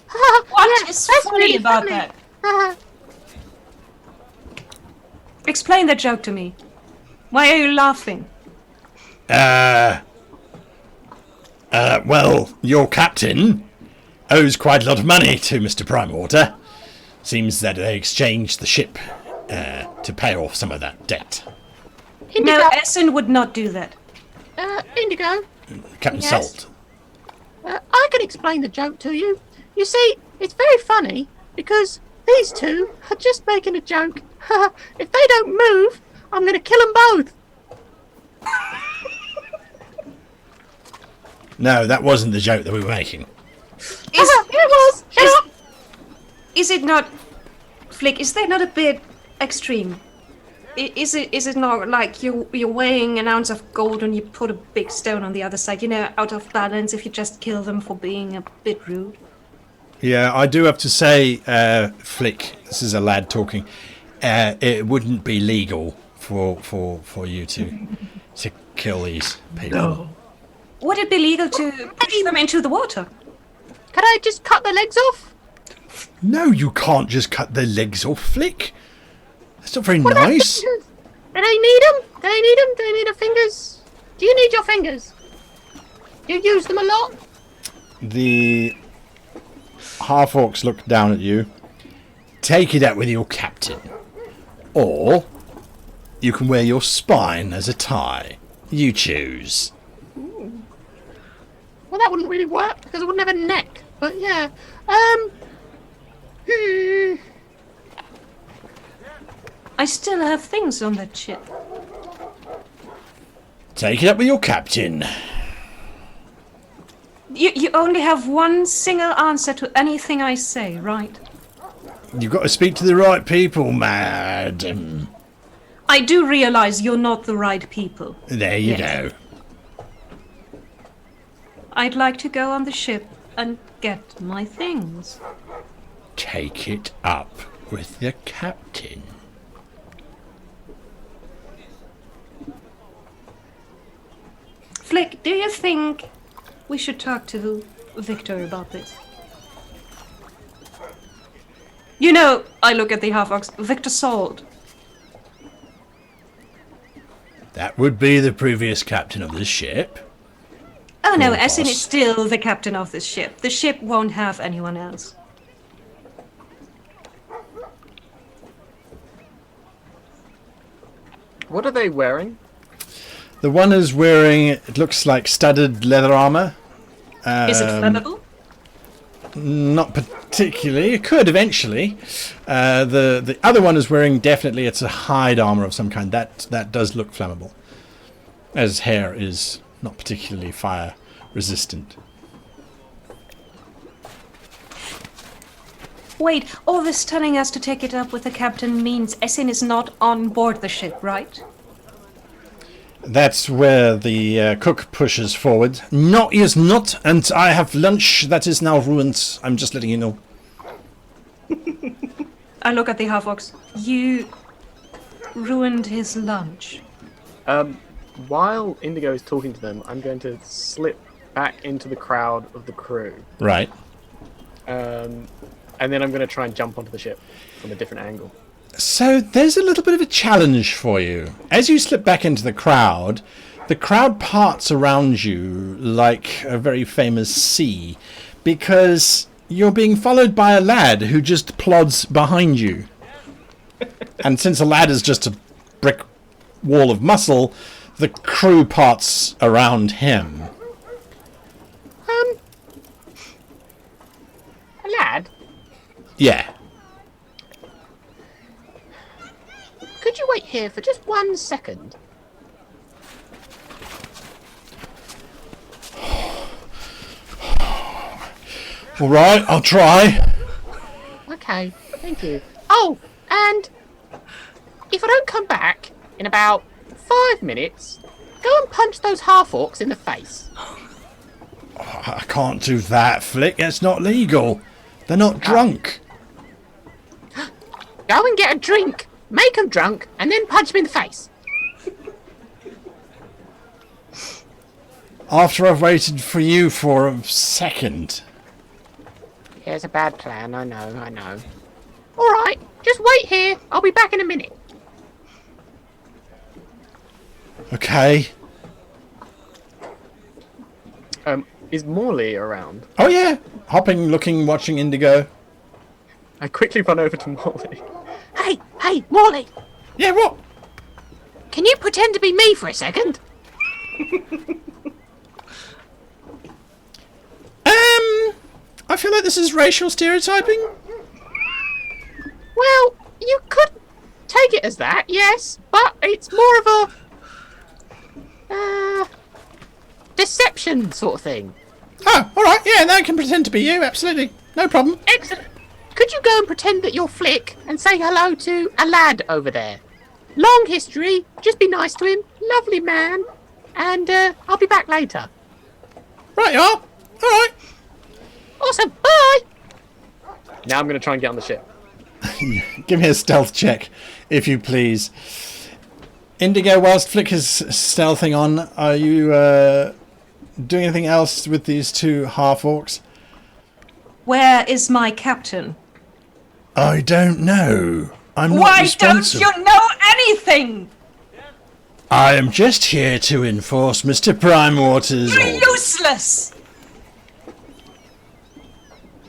What yeah, is that's funny really about funny. that? Explain that joke to me. Why are you laughing? Well, your captain owes quite a lot of money to Mr. Primewater. Seems that they exchanged the ship to pay off some of that debt. Indigo. No, Essen would not do that. Indigo. Captain Yes? Salt. I can explain the joke to you. You see, it's very funny because these two are just making a joke. If they don't move, I'm going to kill them both. No, that wasn't the joke that we were making. Is, It was. Shut up. Is it not, Flick? Is that not a bit extreme? Is it not like you're weighing an ounce of gold and you put a big stone on the other side? You know, out of balance if you just kill them for being a bit rude. Yeah, I do have to say, Flick, this is a lad talking, it wouldn't be legal for you to kill these people. No. Would it be legal to push them into the water? Can I just cut their legs off? No, you can't just cut their legs off, Flick. That's not very What about nice. fingers? Do they need them? Do they need them? Do they need their fingers? Do you need your fingers? Do you use them a lot? The half-orcs look down at you. Take it out with your captain. Or you can wear your spine as a tie. You choose. Well, that wouldn't really work because I wouldn't have a neck. But yeah. I still have things on that ship. Take it up with your captain. You only have one single answer to anything I say, right? You've got to speak to the right people, madam. I do realize you're not the right people. There you go. I'd like to go on the ship and get my things. Take it up with the captain. Flick, do you think we should talk to Victor about this? You know, I look at the half-orcs, Victor Salt. That would be the previous captain of the ship. Oh no, Poor Essin boss. is still the captain of this ship. The ship won't have anyone else. What are they wearing? The one is wearing, it looks like studded leather armor. Is it flammable? Not particularly. It could eventually. The other one is wearing, definitely it's a hide armor of some kind. That does look flammable. As hair is not particularly fire resistant. Wait, all this telling us to take it up with the captain means Essin is not on board the ship, right? That's where the cook pushes forward. No, he is not, and I have lunch that is now ruined. I'm just letting you know. I look at the half-orcs. You ruined his lunch. While Indigo is talking to them, I'm going to slip back into the crowd of the crew. Right. And then I'm going to try and jump onto the ship from a different angle. So there's a little bit of a challenge for you. As you slip back into the crowd parts around you like a very famous sea, because you're being followed by a lad who just plods behind you. And since a lad is just a brick wall of muscle, the crew parts around him. A lad? Yeah. Could you wait here for just 1 second? All right, I'll try. Okay, thank you. Oh, and if I don't come back in about 5 minutes, go and punch those half-orcs in the face. I can't do that, Flick. It's not legal. They're not drunk. Go and get a drink, make them drunk, and then punch them in the face. After I've waited for you for a second. Here's a bad plan, I know. All right, just wait here. I'll be back in a minute. Okay. Is Morley around? Oh yeah. Hopping, looking, watching Indigo. I quickly run over to Morley. Hey, Morley, Yeah, what? can you pretend to be me for a second? I feel like this is racial stereotyping. Well, you could take it as that, yes, but it's more of a deception sort of thing. Oh, all right. Yeah, that can pretend to be you. Absolutely, no problem. Excellent. could you go and pretend that you're Flick and say hello to a lad over there? Long history, just be nice to him, lovely man, and I'll be back later. Right, you are. All right. Awesome, bye! Now I'm going to try and get on the ship. Give me a stealth check, if you please. Indigo, whilst Flick is stealthing on, are you doing anything else with these two half-orcs? Where is my captain? I don't know. I'm not Why responsible. don't you know anything? I am just here to enforce Mr. Primewater's You're orders. useless!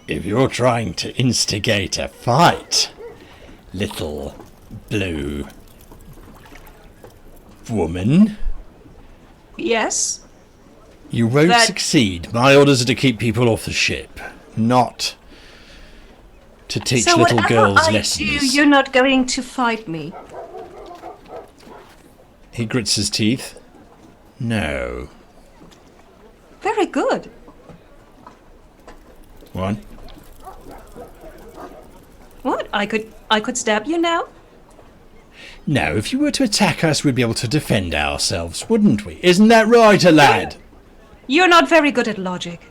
If you're trying to instigate a fight, little blue woman, Yes? you won't That- succeed. My orders are to keep people off the ship, not to teach So little whatever girls I lessons. do, you're not going to fight me. He grits his teeth. No. Very good. What? What? I could stab you now? No, if you were to attack us, we'd be able to defend ourselves, wouldn't we? Isn't that right, a lad? You're not very good at logic.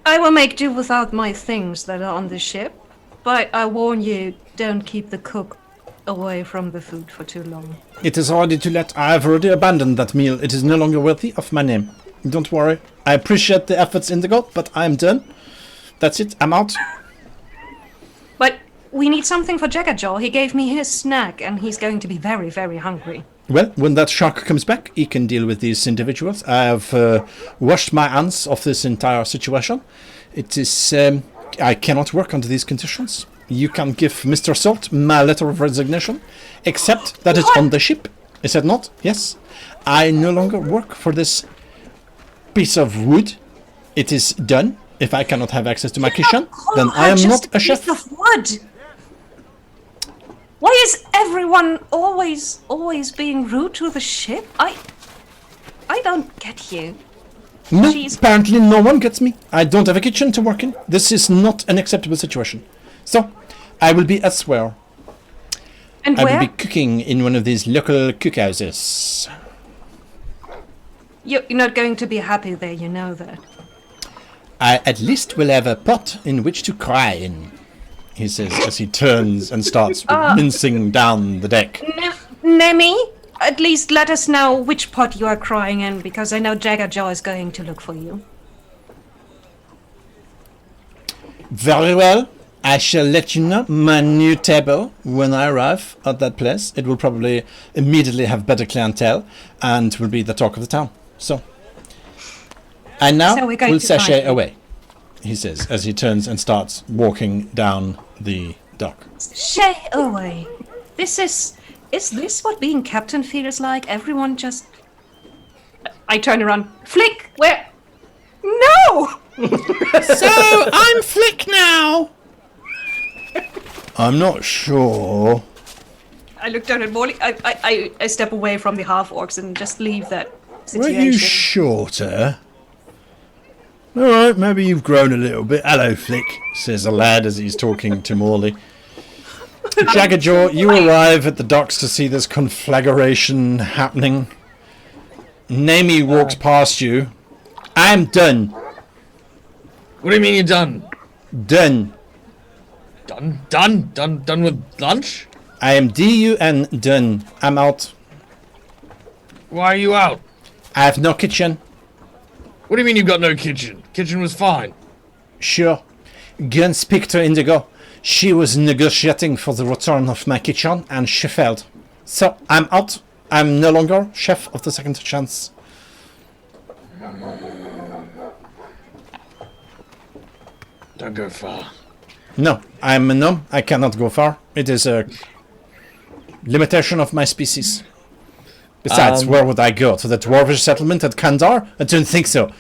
I will make do without my things that are on the ship, but I warn you, don't keep the cook away from the food for too long. It is already too late. I have already abandoned that meal. It is no longer worthy of my name. Don't worry. I appreciate the efforts, Indigo, but I'm done. That's it. I'm out. But we need something for Jaggajaw. He gave me his snack, and he's going to be very, very hungry. Well, when that shark comes back, he can deal with these individuals. I have washed my hands of this entire situation. It is... I cannot work under these conditions. You can give Mr. Salt my letter of resignation, except that it's on the ship. Is it not? Yes. I no longer work for this piece of wood. It is done. If I cannot have access to my kitchen, then I am not a chef. Piece of wood. Why is everyone always being rude to the ship? I don't get you. No, Jeez. apparently no one gets me. I don't have a kitchen to work in. This is not an acceptable situation. So, I will be elsewhere. And I where? will be cooking in one of these local cookhouses. You're not going to be happy there, you know that. I at least will have a pot in which to cry in, he says as he turns and starts mincing down the deck. Nemi, at least let us know which pot you are crying in, because I know Jaggajaw is going to look for you. Very well. I shall let you know my new table when I arrive at that place. It will probably immediately have better clientele and will be the talk of the town. So, and now So we're going we'll to find sashay you. away, he says as he turns and starts walking down the dock. Shay away. Is this what being captain feels like? Everyone just... I turn around. Flick, where? No! So, I'm Flick now! I'm not sure. I look down at Morley. I step away from the half-orcs and just leave that Were situation. you shorter? Alright, maybe you've grown a little bit. Hello, Flick, says the lad as he's talking to Morley. Jaggajaw, you arrive at the docks to see this conflagration happening. Nemi walks past you. I'm done. What do you mean you're done? Done. Done with lunch? I am DUN done. I'm out. Why are you out? I have no kitchen. What do you mean you've got no kitchen? Kitchen was fine. Sure. Go and speak to Indigo. She was negotiating for the return of my kitchen and she failed. So I'm out. I'm no longer chef of the second chance. Don't go far. No, I'm a gnome. I cannot go far. It is a limitation of my species. Besides, where would I go? To the dwarvish settlement at Kandar? I don't think so.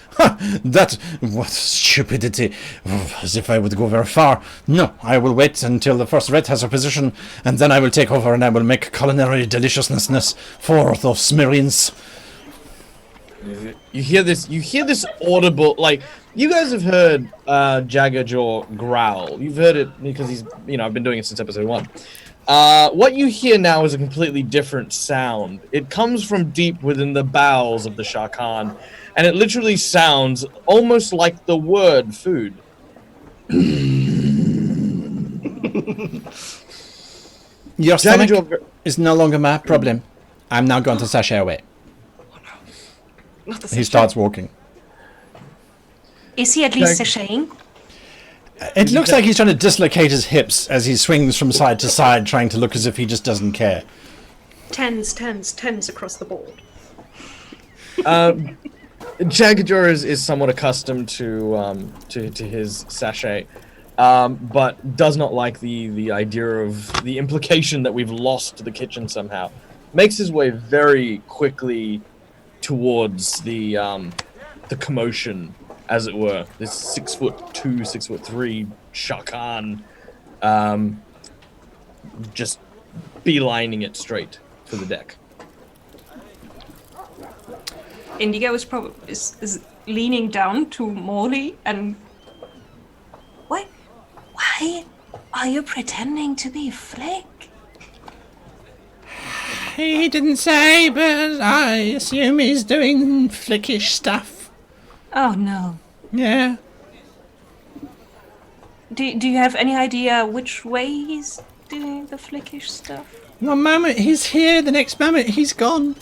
That... what stupidity. As if I would go very far. No, I will wait until the first red has her position, and then I will take over and I will make culinary deliciousness for those Smirians. You hear this audible, like, you guys have heard Jaggerjaw growl. You've heard it because he's, I've been doing it since episode 1. What you hear now is a completely different sound. It comes from deep within the bowels of the Sharkan, and it literally sounds almost like the word food. Your stomach Jaggerjaw, is no longer my problem. I'm now going to sashay away. Not the He starts walking. Is he at least sashaying? It looks like he's trying to dislocate his hips as he swings from side to side, trying to look as if he just doesn't care. Tens across the board. Jaggerjaw is somewhat accustomed to his sachet, but does not like the idea of the implication that we've lost the kitchen somehow. Makes his way very quickly towards the commotion, as it were. This 6'2", 6'3" Sharkan, just beelining it straight for the deck. Indigo is leaning down to Morley and... Why are you pretending to be Flick? He didn't say, but I assume he's doing flickish stuff. Oh no. Yeah. Do you have any idea which way he's doing the flickish stuff? One moment he's here, the next moment he's gone.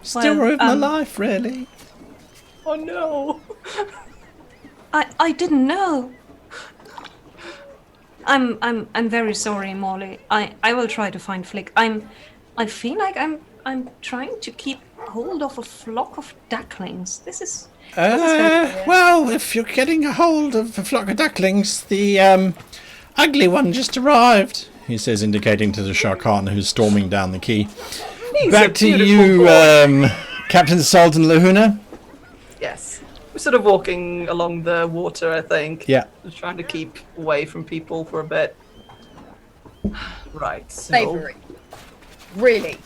Still ruined my life, really. Oh no. I didn't know. I'm very sorry, Morley. I will try to find Flick. I feel like I'm trying to keep hold of a flock of ducklings. This is Well, if you're getting a hold of a flock of ducklings, the ugly one just arrived, he says, indicating to the Sharkan who's storming down the quay. Back to you, Captain Salt and Lahuna. Yes. We're sort of walking along the water, I think. Yeah. Just trying to keep away from people for a bit. Right, so... Slavery. Really.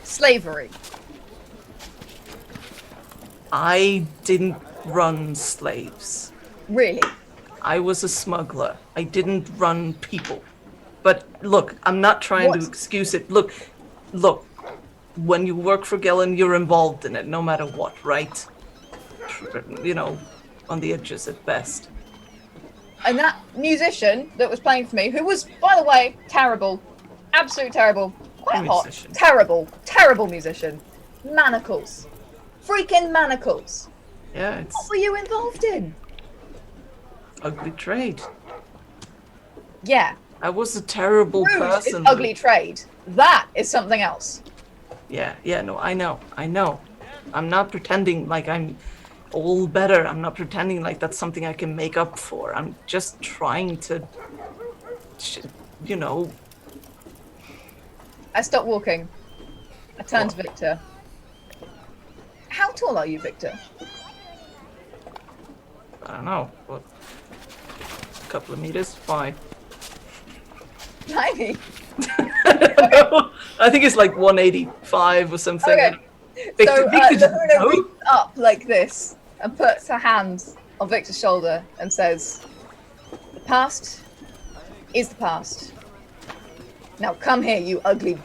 Slavery. I didn't run slaves. Really. I was a smuggler. I didn't run people. But look, I'm not trying to excuse it. Look, when you work for Gellan, you're involved in it, no matter what, right? On the edges at best. And that musician that was playing for me, who was, by the way, terrible, absolutely terrible, quite hot, terrible musician, manacles, freaking manacles. Yeah, it's What were you involved in? ugly trade. Yeah, I was a terrible rude person. is ugly trade. That is something else. Yeah, no, I know. I'm not pretending like I'm all better. I'm not pretending like that's something I can make up for. I'm just trying to, I stopped walking. I turned to Victor. How tall are you, Victor? I don't know, what, a couple of meters? Why? Tiny. I think it's like 185 or something. Okay. Victor, Lahuna reaches up like this and puts her hands on Victor's shoulder and says, "The past is the past. Now come here, you ugly."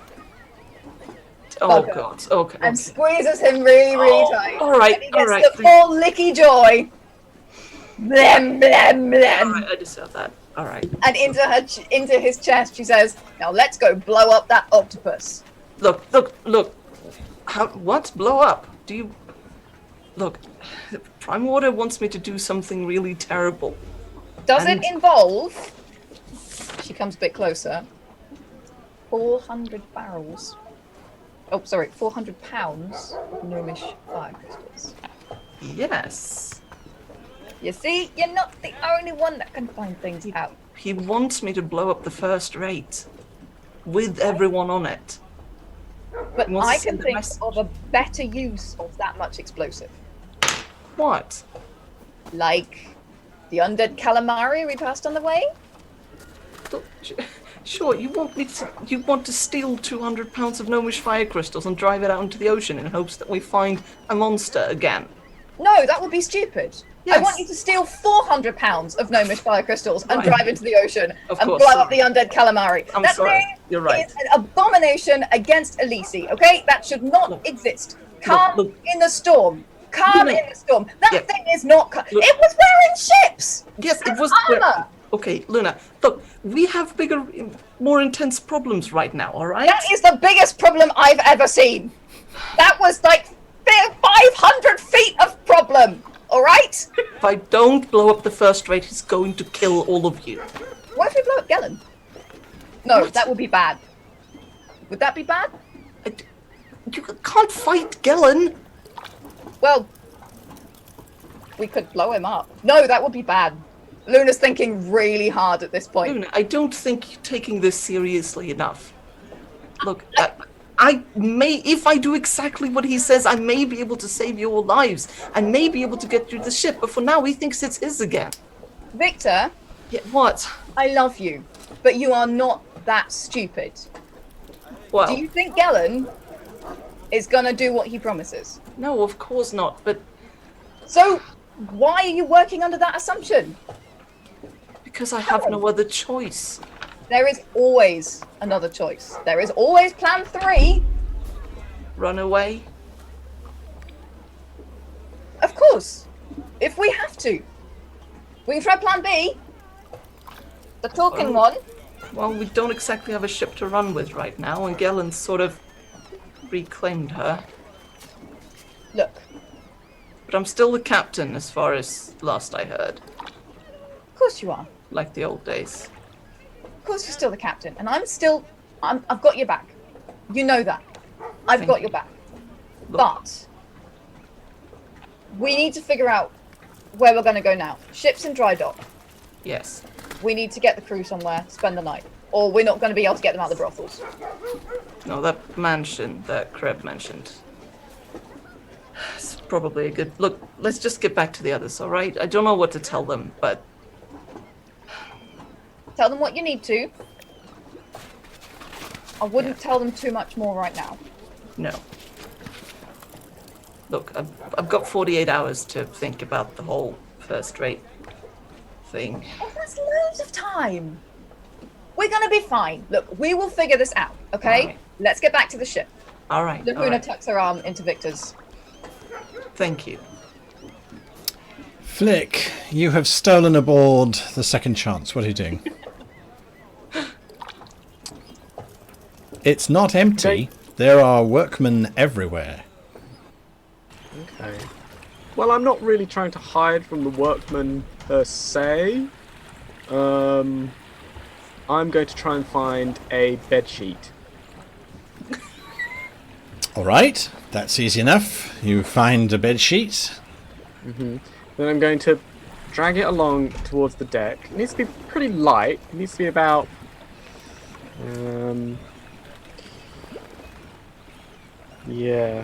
Oh bugger." god, okay. And squeezes him really, really tight. alright, And he gets alright. the full licky joy. Blem, blem, blem. Alright, I deserve that. Alright. And into his chest, she says, "Now let's go blow up that octopus." Look. What? Blow up? Do you... Look, Prime Water wants me to do something really terrible. Does And- it involve... She comes a bit closer. 400 barrels. Oh, sorry, 400 pounds of gnomish fire crystals. Yes. You see, you're not the only one that can find things out. He wants me to blow up the first rate. With everyone on it. But Wants to I send can a think message. of a better use of that much explosive. What? Like the undead calamari we passed on the way? Look, sure, you want to steal 200 pounds of gnomish fire crystals and drive it out into the ocean in hopes that we find a monster again. No, that would be stupid. Yes. I want you to steal 400 pounds of gnomish fire crystals and Right. drive into the ocean Of and course, blow up sorry. the undead calamari. I'm That sorry. thing You're right. is an abomination against Elise, okay? That should not exist. Calm look. in the storm. Calm Luna. in the storm. That Yeah. thing is not... Look. It was wearing ships! Yes, it was. Armor! Okay, Luna. Look, we have bigger, more intense problems right now. All right. That is the biggest problem I've ever seen. That was like 500 feet of problem, all right? If I don't blow up the first rate, he's going to kill all of you. What if we blow up Gellan? No, that would be bad. Would that be bad? You can't fight Gellan. Well, we could blow him up. No, that would be bad. Luna's thinking really hard at this point. Luna, I don't think you're taking this seriously enough. Look, I may, if I do exactly what he says, I may be able to save your lives. I may be able to get you the ship, but for now he thinks it's his again. Victor, Yeah, what? I love you, but you are not that stupid. Well, Do you think Gellan is gonna do what he promises? no, of course not, but So, why are you working under that assumption? because I have no other choice. There is always another choice. There is always plan 3. Run away? Of course, if we have to. We can try plan B. The talking one. Well, we don't exactly have a ship to run with right now, and Gellan's sort of reclaimed her. Look, But I'm still the captain as far as last I heard. of course you are. Like the old days. Of course you're still the captain, and I've got your back. You know that. I've Thank got you. your back. Look, But we need to figure out where we're going to go now. Ship's in dry dock. yes. We need to get the crew somewhere, spend the night, or we're not going to be able to get them out of the brothels. No, that mansion that Kreb mentioned. It's probably a good... Look, let's just get back to the others, alright? I don't know what to tell them, but... Tell them what you need to. I wouldn't tell them too much more right now. no. Look, I've got 48 hours to think about the whole first-rate thing. Oh, that's loads of time. We're going to be fine. Look, we will figure this out, okay? Alright. Let's get back to the ship. Alright, Laguna alright. tucks her arm into Victor's. Thank you. Flick, you have stolen aboard the Second Chance. What are you doing? It's not empty. There are workmen everywhere. Okay. Well, I'm not really trying to hide from the workmen per se. I'm going to try and find a bedsheet. All right, that's easy enough. You find a bedsheet. Then I'm going to drag it along towards the deck. It needs to be pretty light. It needs to be about... yeah.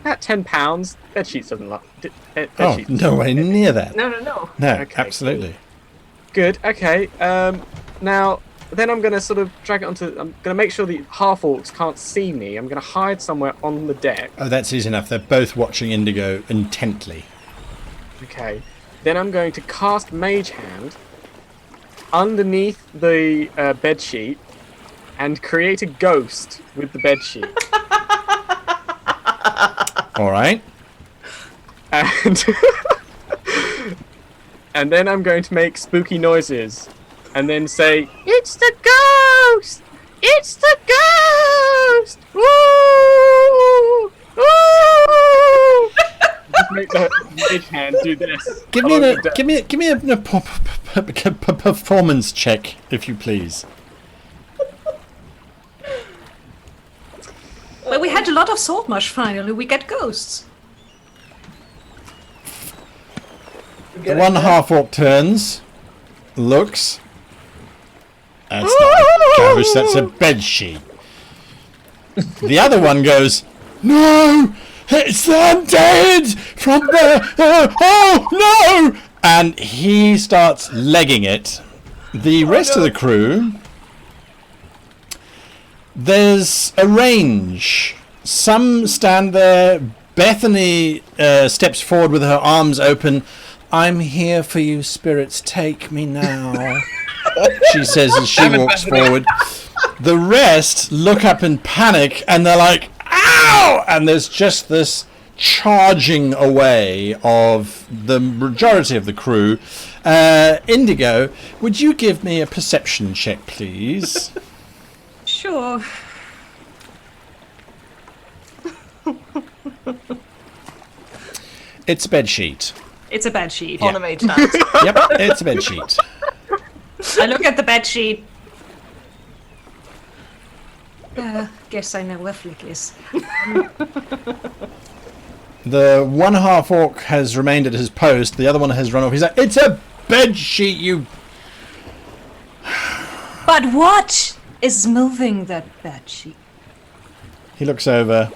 About 10 pounds. Bedsheets doesn't like... Oh, Bedsheets. nowhere near that. No. No, Okay. absolutely. Good, okay. Now, then I'm going to sort of drag it onto... I'm going to make sure the half-orcs can't see me. I'm going to hide somewhere on the deck. Oh, that's easy enough. They're both watching Indigo intently. Okay. Then I'm going to cast Mage Hand underneath the bedsheet and create a ghost with the bedsheet. All right. And and then I'm going to make spooky noises and then say, It's the ghost! It's the ghost! Woo! Woo! just make the Mage Hand do this. Give me along a the deck. give me a performance check, if you please. Well, we had a lot of Saltmarsh finally. We get ghosts. The one half orc turns, looks. That's not a ghost, that's a bedsheet. The other one goes, "No! It's the undead from the... oh, no!" And he starts legging it. The rest of the crew There's a range. Some stand there. Bethany steps forward with her arms open. "I'm here for you, spirits. Take me now," she says as she walks forward. The rest look up in panic and they're like, "Ow!" And there's just this charging away of the majority of the crew. Indigo, would you give me a perception check, please? Sure. It's a bedsheet. It's a bed sheet. On a mage hand. Yep, it's a bedsheet. I look at the bed sheet. Guess I know where Flick is. The one half orc has remained at his post. The other one has run off. He's like, "It's a bedsheet, you..." But what is moving that bed sheet? He looks over.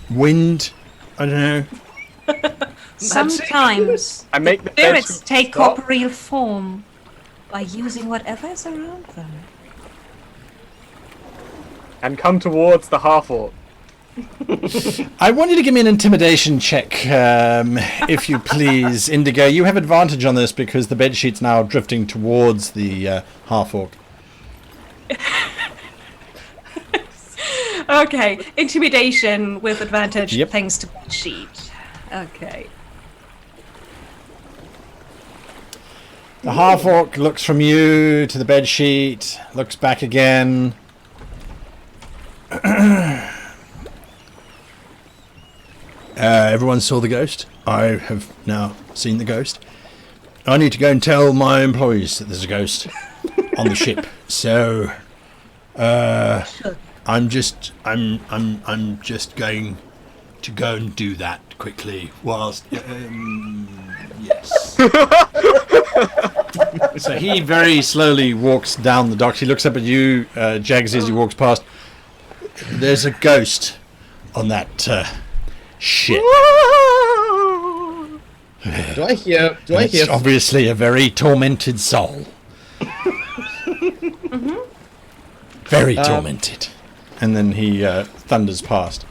Wind? I don't know. Sometimes I make the spirits bedsheet take stop. corporeal form by using whatever is around them. And come towards the half-orc. I want you to give me an intimidation check, if you please, Indigo. You have advantage on this because the bedsheet's now drifting towards the half-orc. Okay, intimidation with advantage Yep. thanks to bed sheet. Okay. The half-orc looks from you to the bedsheet, looks back again. Everyone saw the ghost. I have now seen the ghost. I need to go and tell my employees that there's a ghost on the ship. So, I'm just going to go and do that quickly. Whilst, yes. So he very slowly walks down the docks. He looks up at you, Jaggsy, as he walks past. "There's a ghost on that ship." Do I hear? It's obviously a very tormented soul. Very tormented. And then he thunders past.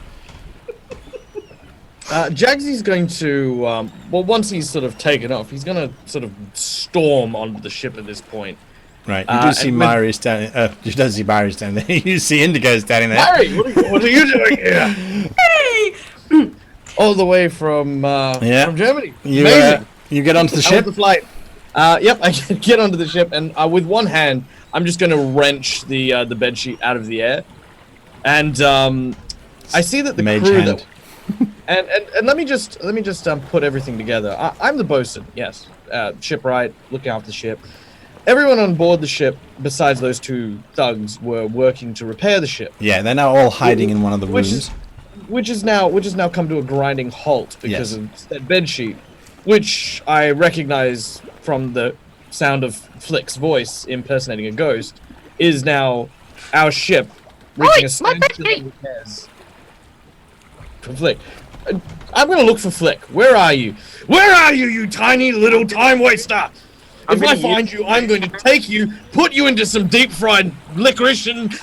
Jaggsy's going to, well, once he's sort of taken off, he's going to sort of storm onto the ship at this point. Right, you do see and when- Mari standing. You don't see Mari standing there. You see Indigo standing there. Harry, what are you doing here? Hey! All the way from Germany. Amazing. You get onto the How was ship. the flight? Yep, I get onto the ship, and with one hand, I'm just going to wrench the bedsheet out of the air, and I see that the Mage crew hand. and let me just put everything together. I'm the bosun, yes, shipwright, looking after the ship. Everyone on board the ship, besides those two thugs, were working to repair the ship. Yeah, they're now all hiding in one of the rooms. Which has now come to a grinding halt because Yes. of that bedsheet, which I recognize from the sound of Flick's voice impersonating a ghost, is now our ship reaching a standstill in repairs. For Flick. I'm gonna look for Flick. Where are you? Where are you, you tiny little time waster? If I find you, I'm going to take you, put you into some deep fried licorice, and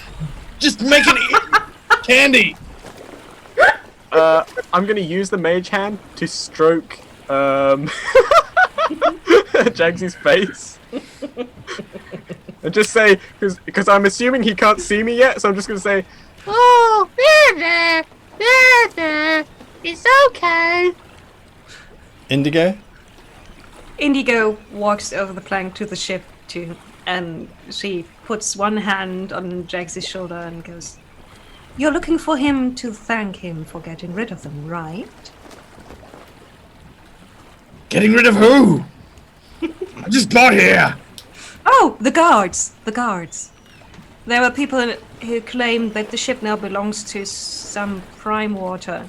just make it candy. I'm going to use the mage hand to stroke Jaggsy's face. And just say, because I'm assuming he can't see me yet, so I'm just going to say, Oh, there. It's okay. Indigo? Indigo walks over the plank to the ship and she puts one hand on Jaggsy's shoulder and goes, "You're looking for him to thank him for getting rid of them, right?" Getting rid of who? I just got here. Oh, the guards. There were people who claimed that the ship now belongs to some prime water.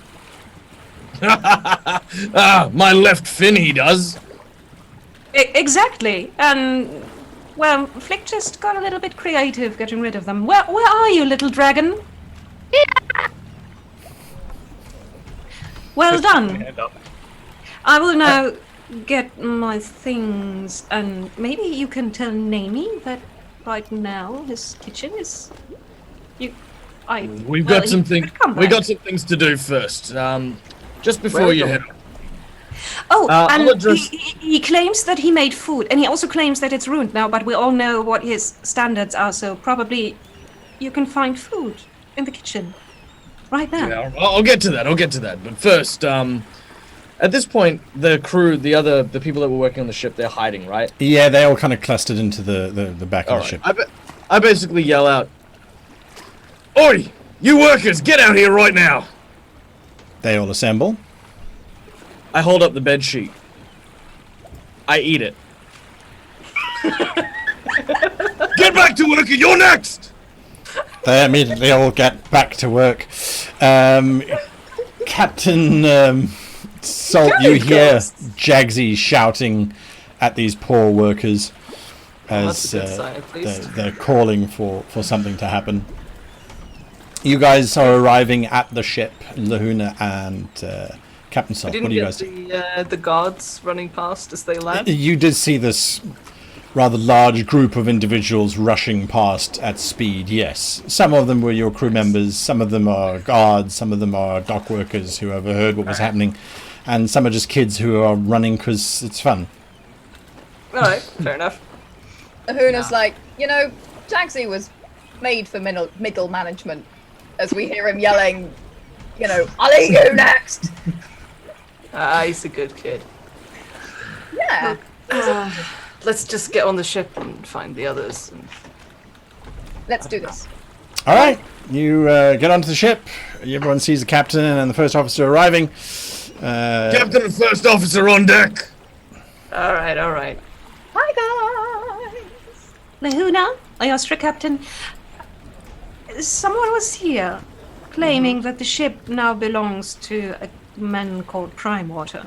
My left fin, he does. Exactly. And, well, Flick just got a little bit creative getting rid of them. Where are you, little dragon? Well done. hand up. I will now get my things, and maybe you can tell Nami that right now his kitchen is. We've got some things. Come We back. got some things to do first. Just before you head. Oh, I'll and address- he claims that he made food, and he also claims that it's ruined now, but we all know what his standards are, so probably you can find food in the kitchen right now. Yeah, I'll get to that. But first, at this point, the crew, the people that were working on the ship, they're hiding, right? Yeah, they all kind of clustered into the back All of the right. ship. I basically yell out, "Oi, you workers, get out here right now!" They all assemble. I hold up the bed sheet. I eat it. Get back to work, and you're next. They immediately all get back to work. Captain Salt, you hear Jaggsy shouting at these poor workers as that's a good sign, at least. they're calling for something to happen. You guys are arriving at the ship, Lahuna and Captain Salt. We What didn't do you get guys do? the guards running past as they land. You did see this rather large group of individuals rushing past at speed, yes. Some of them were your crew members, some of them are guards, some of them are dock workers who overheard what was happening, and some are just kids who are running because it's fun. Alright, fair enough. Lahuna's like, Jaggsy was made for middle management. As we hear him yelling, I'll eat you next! He's a good kid. Yeah. Let's just get on the ship and find the others. Let's do this. All right, you get onto the ship. Everyone sees the captain and the first officer arriving. Captain and first officer on deck. Alright. Hi, guys! Lahuna, Ayostra Captain. Someone was here claiming that the ship now belongs to a man called Prime Water.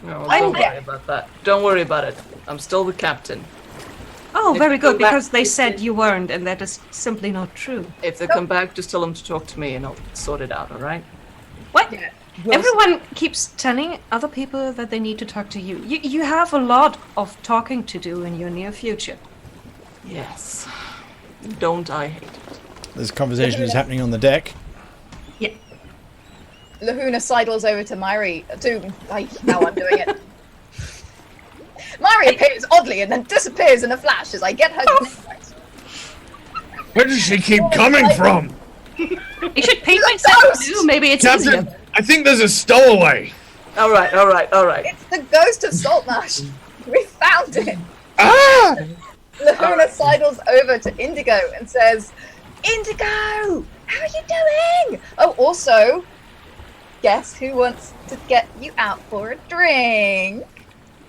No, I'm don't there. worry about that. Don't worry about it. I'm still the captain. Oh, If very you go good, back because they to- said you weren't, and that is simply not true. If they come back, just tell them to talk to me and I'll sort it out, alright? What? Yeah. Everyone keeps telling other people that they need to talk to you. You have a lot of talking to do in your near future. Yes. Don't I hate it? This conversation is happening on the deck. Yeah. Lahuna sidles over to Myri. Now I'm doing it. Myri appears oddly and then disappears in a flash as I get her. Where does she keep coming from? You should paint It's a myself ghost! too. Maybe it's Captain, easier. I think there's a stowaway. Alright. It's the ghost of Saltmarsh. We found it. Ah! Lahuna sidles over to Indigo and says, Indigo, how are you doing? Oh, also, guess who wants to get you out for a drink?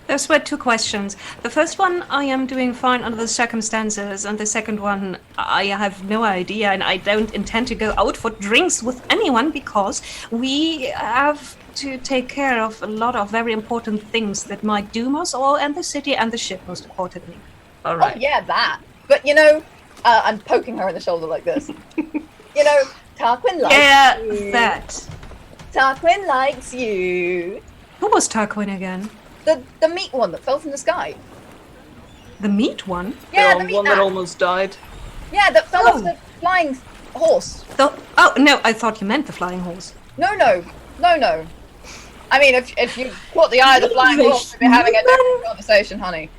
Those were two questions. The first one, I am doing fine under the circumstances, and the second one, I have no idea, and I don't intend to go out for drinks with anyone because we have to take care of a lot of very important things that might doom us all, and the city and the ship, most importantly. Alright. Oh, yeah, that. But, I'm poking her in the shoulder like this. Tarquin likes Yeah, you. that. Tarquin likes you. Who was Tarquin again? The meat one that fell from the sky. The meat one? Yeah, the The meat one that man. almost died. Yeah, that fell Oh. off the flying horse. Oh, no, I thought you meant the flying horse. No. I mean, if you caught the eye of the flying horse, we'd be having a different conversation, honey.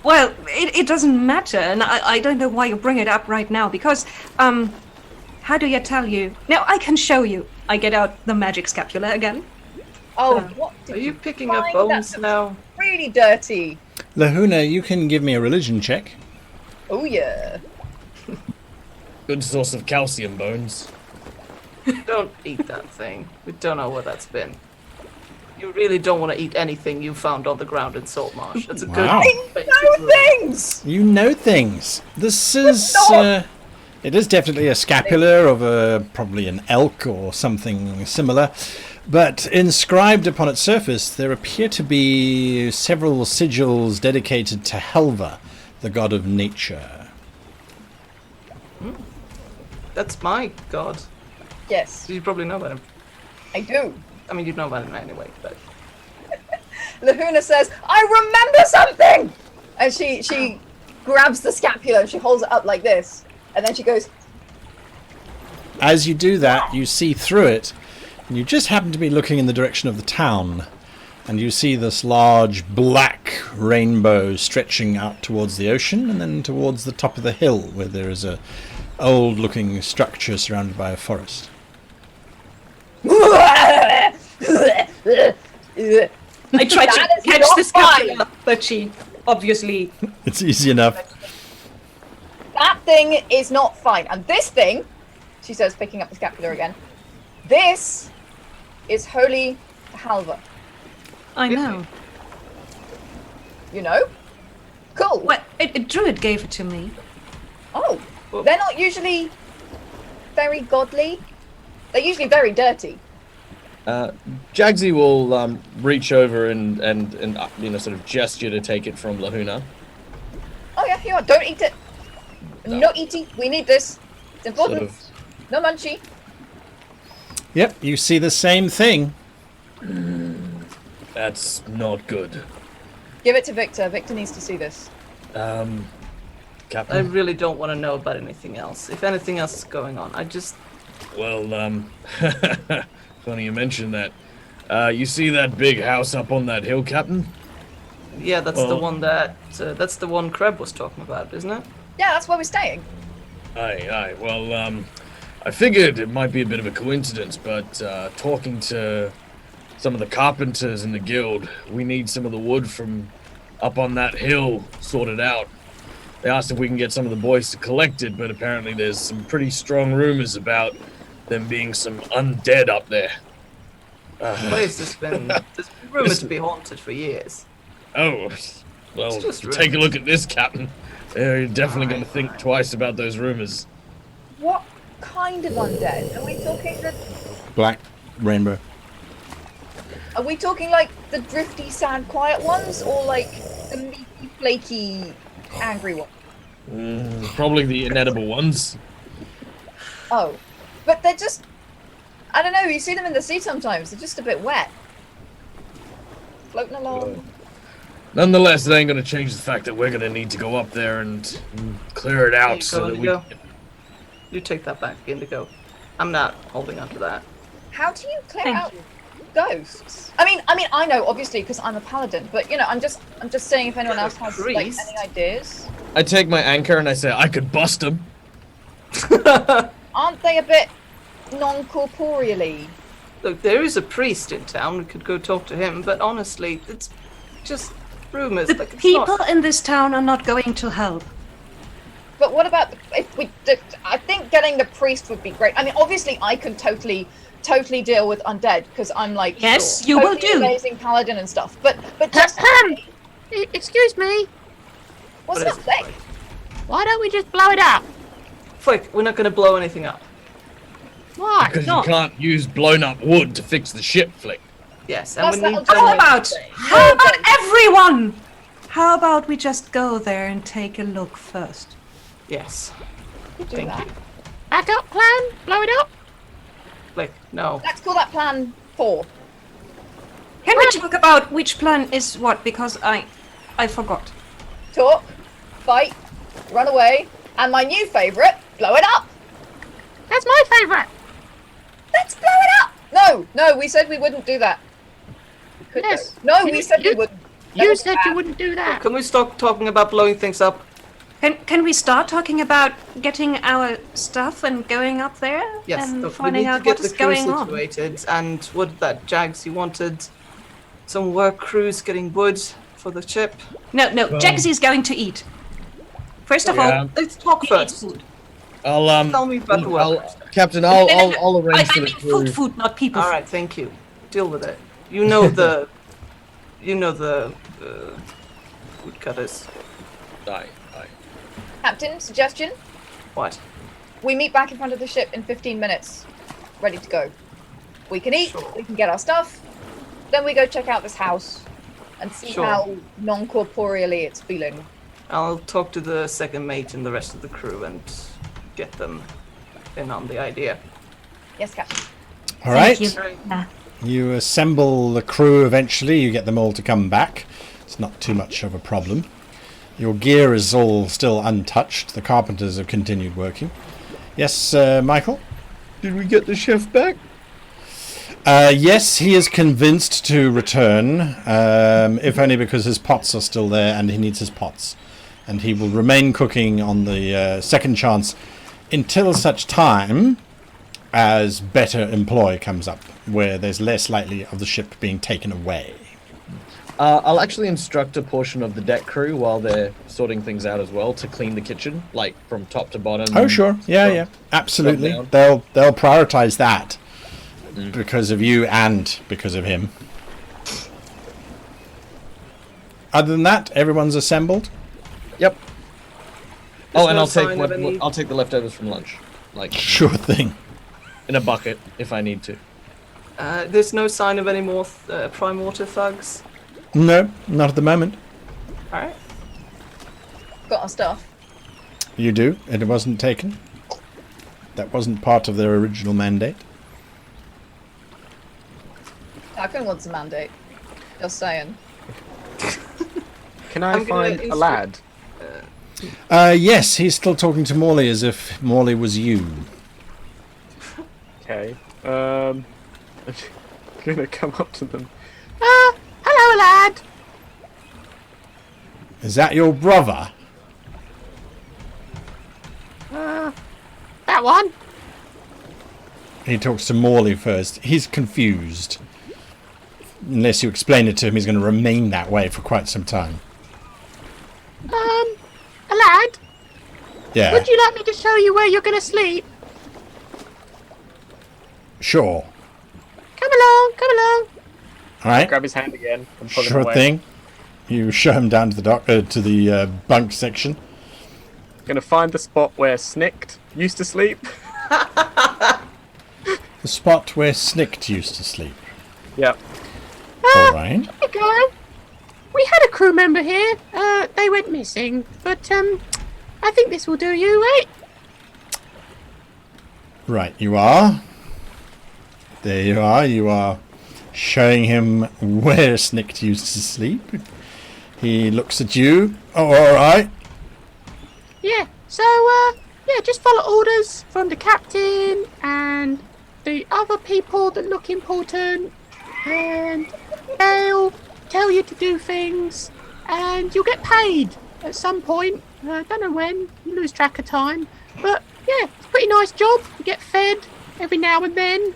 Well, it doesn't matter, and I don't know why you bring it up right now, because, how do I tell you? Now, I can show you. I get out the magic scapula again. Oh, what Are did you picking up find? bones That's now? really dirty. Lahuna, you can give me a religion check. Oh, yeah. Good source of calcium, Bones. Don't eat that thing. We don't know what that's been. You really don't want to eat anything you found on the ground in Saltmarsh. That's a Wow. good basic No rule. things! You know things. This is not. it is definitely a scapula of probably an elk or something similar, but inscribed upon its surface there appear to be several sigils dedicated to Helva, the god of nature. That's my god. Yes, So you probably know about him. I do. I mean, you'd know about it anyway, but... Lahuna says, I remember something! And she grabs the scapula and she holds it up like this. And then she goes... As you do that, you see through it, and you just happen to be looking in the direction of the town. And you see this large black rainbow stretching out towards the ocean and then towards the top of the hill where there is a old-looking structure surrounded by a forest. I tried to That is catch not the scapula, but she obviously... It's easy enough. That thing is not fine. And this thing, she says, picking up the scapular again, this is holy halva. I know. You know? Cool. Well, a druid gave it to me. Oh, they're not usually very godly. They're usually very dirty. Jaggsy will reach over and sort of gesture to take it from Lahuna. Oh yeah, here you are. Don't eat it. No eating. We need this. It's important. Sort of. No munchie. Yep, you see the same thing. That's not good. Give it to Victor. Victor needs to see this. Captain. I really don't want to know about anything else. If anything else is going on, I just... Well, funny you mention that. You see that big house up on that hill, Captain? Yeah, that's the one that... that's the one Kreb was talking about, isn't it? Yeah, that's where we're staying. Aye. Well, I figured it might be a bit of a coincidence, but talking to some of the carpenters in the guild, we need some of the wood from up on that hill sorted out. They asked if we can get some of the boys to collect it, but apparently there's some pretty strong rumors about them being some undead up there. The place has been... There's been rumored to be haunted for years. Oh, well, It's just take a rumors. look at this, Captain. You're definitely going to think twice about those rumors. What kind of undead? Are we talking Black rainbow. Are we talking like the drifty, sad, quiet ones, or like the meaty, flaky, angry ones? Probably the inedible ones. Oh, but they're just... I don't know, you see them in the sea sometimes, they're just a bit wet. Floating along. Nonetheless, it ain't going to change the fact that we're going to need to go up there and clear it There out you so go, that we Indigo. can... You take that back, Indigo. I'm not holding on to that. How do you clear Thank out you. ghosts? I mean, I know, obviously, because I'm a paladin, but, you know, I'm just saying if anyone You're a else has, like, priest. any ideas. I take my anchor and I say, I could bust them. Aren't they a bit non-corporeally? Look, there is a priest in town. We could go talk to him, but honestly, it's just rumors. The like, it's people not... in this town are not going to help. But what about if we? I think getting the priest would be great. I mean, obviously, I can totally deal with undead because I'm like Yes, you will totally do. amazing paladin and stuff. But just Excuse me. what's What up, is it, Flick? Flick? Why don't we just blow it up? Flick, we're not going to blow anything up. Why? Because not? you can't use blown up wood to fix the ship, Flick. Yes, and Plus we that'll need do How it. about everyone? How about we just go there and take a look first? Yes. Do Thank that. you. Backup plan? Blow it up? Flick, no. Let's call that plan 4. Can we talk about which plan is what? Because I forgot. Talk, fight, run away, and my new favourite, blow it up. That's my favourite. Let's blow it up. No, we said we wouldn't do that. We could Yes. though. No, we You- said we you- wouldn't. That You was said bad. you wouldn't do that. Can we stop talking about blowing things up? Can we start talking about getting our stuff and going up there Yes, and look, we finding need to out get what the is crew going on? situated. And what that Jaggsy wanted some work crews getting wood for the ship. No, Jaggsy's going to eat. First of Yeah. all, Let's talk he eats first. food. I'll Tell me about the work. Captain, No, I'll arrange I for the mean crew. food, not people. All right, thank you. Deal with it. You know the, woodcutters. Aye. Captain, suggestion: What? we meet back in front of the ship in 15 minutes, ready to go. We can eat, Sure. we can get our stuff, then we go check out this house and see Sure. how non-corporeally it's feeling. I'll talk to the second mate and the rest of the crew and get them in on the idea. Yes, Captain. All right. Thank you. Nah. You assemble the crew eventually. You get them all to come back. It's not too much of a problem. Your gear is all still untouched. The carpenters have continued working. Yes, Michael? Did we get the chef back? Yes, he is convinced to return, if only because his pots are still there and he needs his pots. And he will remain cooking on the second chance until such time as better employ comes up, where there's less likely of the ship being taken away. I'll actually instruct a portion of the deck crew while they're sorting things out as well to clean the kitchen, like from top to bottom. Oh, sure. Yeah, absolutely. They'll prioritize that because of you and because of him. Other than that, everyone's assembled. Yep. Oh, and no I'll take sign of any- I'll take the leftovers from lunch, like Sure thing. in a bucket if I need to. There's no sign of any more prime water thugs. No, not at the moment. All right. Got our stuff. You do, and it wasn't taken. That wasn't part of their original mandate. Tarkin wants a mandate. Just saying. Can I I'm gonna find a lad? Yes, he's still talking to Morley as if Morley was you. Okay. I'm gonna come up to them. Hello, lad. Is that your brother? That one. He talks to Morley first. He's confused. Unless you explain it to him, he's going to remain that way for quite some time. A lad. Yeah, Would you like me to show you where you're gonna sleep? sure. Come along, come along. All right, Grab his hand again and pull him sure away. thing. You show him down to the bunk section. Gonna find the spot where Snicked used to sleep. The spot where Snicked used to sleep. Yep. All right. Here you go. We had a crew member here. They went missing, but I think this will do you, right? Right, you are. There you are. You are showing him where Snicked used to sleep. He looks at you. Oh, all right. Yeah. So yeah, just follow orders from the captain and the other people that look important, and they'll tell you to do things, and you'll get paid at some point. Don't know when. You lose track of time, but yeah, it's a pretty nice job. You get fed every now and then.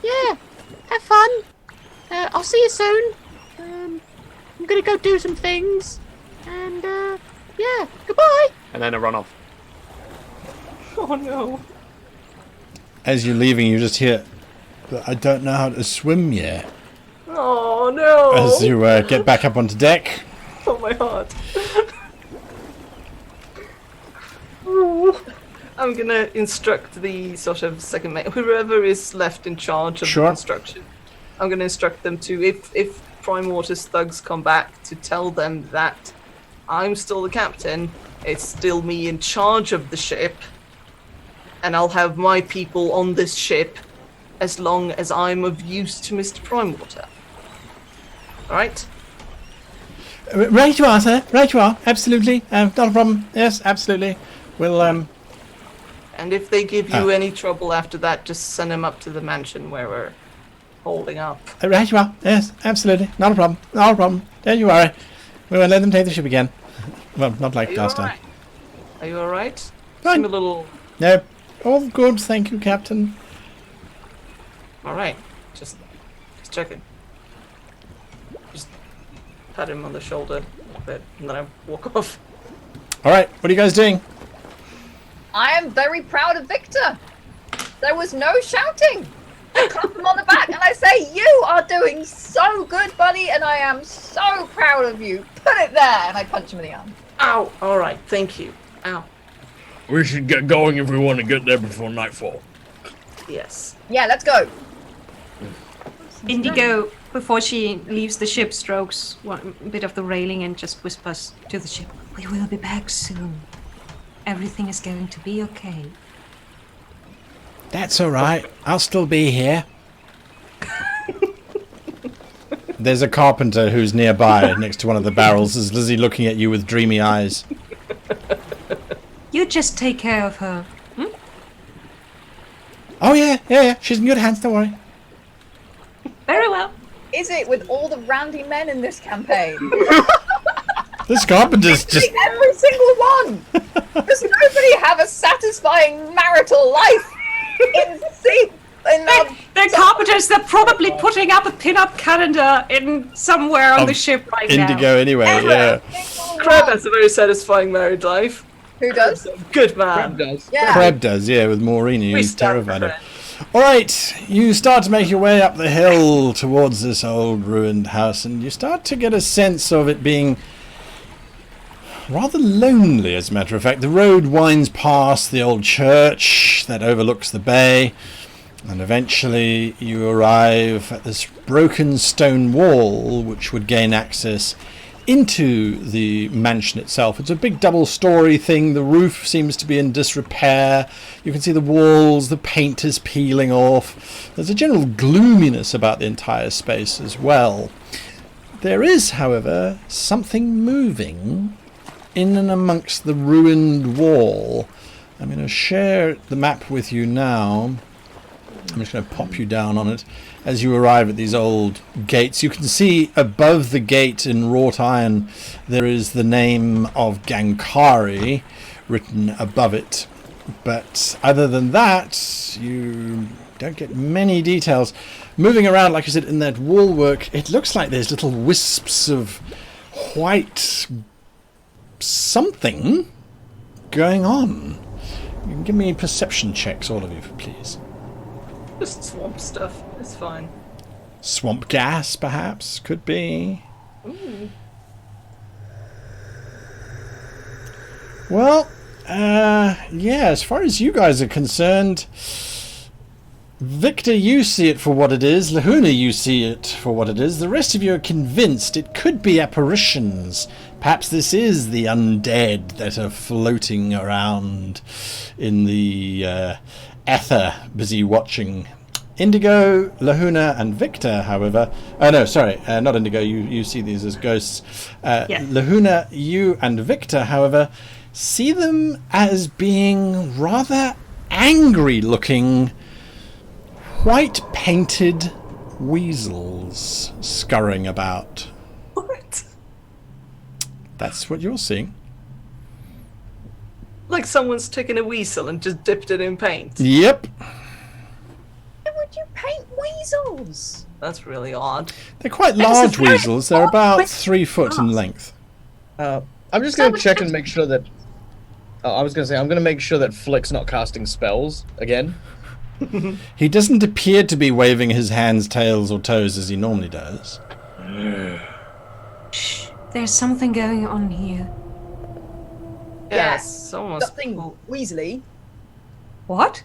Yeah, have fun. I'll see you soon. I'm gonna go do some things, and yeah, goodbye. And then I run off. Oh no. As you're leaving, you just hear, "But I don't know how to swim yet." Oh no. As you get back up onto deck. Oh my heart. I'm gonna instruct the sort of second mate, whoever is left in charge of Sure. the construction. I'm gonna instruct them to, if Prime Water's thugs come back, to tell them that I'm still the captain. It's still me in charge of the ship, and I'll have my people on this ship as long as I'm of use to Mr. Primewater. Alright? Right you are, sir. Right you are. Absolutely. Not a problem. Yes, absolutely. We'll, And if they give you any trouble after that, just send them up to the mansion where we're holding up. right you are. Yes, absolutely. Not a problem. Not a problem. Don't you worry. We won't let them take the ship again. Well, not like Are you last time. alright? Are you alright? Fine. Seem a little... No. All good, thank you, Captain. Alright. Just checking. Just pat him on the shoulder a bit, and then I walk off. Alright, what are you guys doing? I am very proud of Victor. There was no shouting. I clap him on the back and I say, "You are doing so good, buddy, and I am so proud of you. Put it there," and I punch him in the arm. Ow! Alright, thank you. Ow. We should get going if we want to get there before nightfall. Yes. Yeah, let's go. Indigo, before she leaves the ship, strokes one bit of the railing and just whispers to the ship, "We will be back soon. Everything is going to be okay." That's alright. I'll still be here. There's a carpenter who's nearby next to one of the barrels. Is Lizzie looking at you with dreamy eyes? You just take care of her. Oh, yeah. She's in good hands, don't worry. Very well. Is it with all the randy men in this campaign? This carpenter's just... Every single one! Does nobody have a satisfying marital life They're carpenters. They're probably putting up a pin-up calendar in somewhere on the ship right now. Indigo anyway, yeah. Crab has a very satisfying married life. Who does? Good man. Crab does. Yeah. Crab does, yeah, with Maureen, We who's stand terrified of. for Alright, you start to make your way up the hill towards this old ruined house, and you start to get a sense of it being rather lonely, as a matter of fact. The road winds past the old church that overlooks the bay, and eventually you arrive at this broken stone wall which would gain access into the mansion itself. It's a big double-story thing. The roof seems to be in disrepair. You can see the walls, the paint is peeling off. There's a general gloominess about the entire space as well. There is, however, something moving in and amongst the ruined wall. I'm going to share the map with you now. I'm just going to pop you down on it. As you arrive at these old gates, you can see above the gate in wrought iron there is the name of Gankari written above it. But other than that, you don't get many details. Moving around, like I said, in that wall work, it looks like there's little wisps of white something going on. You can give me perception checks, all of you, please. Just swamp stuff. It's fine. Swamp gas, perhaps, could be. Well, yeah, as far as you guys are concerned, Victor, you see it for what it is. Lahuna, you see it for what it is. The rest of you are convinced it could be apparitions. Perhaps this is the undead that are floating around in the ether, busy watching. Indigo, Lahuna, and Victor, however... Oh, no, sorry, not Indigo. You see these as ghosts. Lahuna, you, and Victor, however, see them as being rather angry-looking, white-painted weasels scurrying about. What? That's what you're seeing. Like someone's taken a weasel and just dipped it in paint. Yep. Why would you paint weasels? That's really odd. They're quite That is a large very weasels. They're odd about question 3 foot in to ask. length. I'm just going to check and make sure that... I was going to say, I'm going to make sure that Flick's not casting spells again. He doesn't appear to be waving his hands, tails, or toes as he normally does. Shh. There's something going on here. Yes, someone's... Something Weasley. What?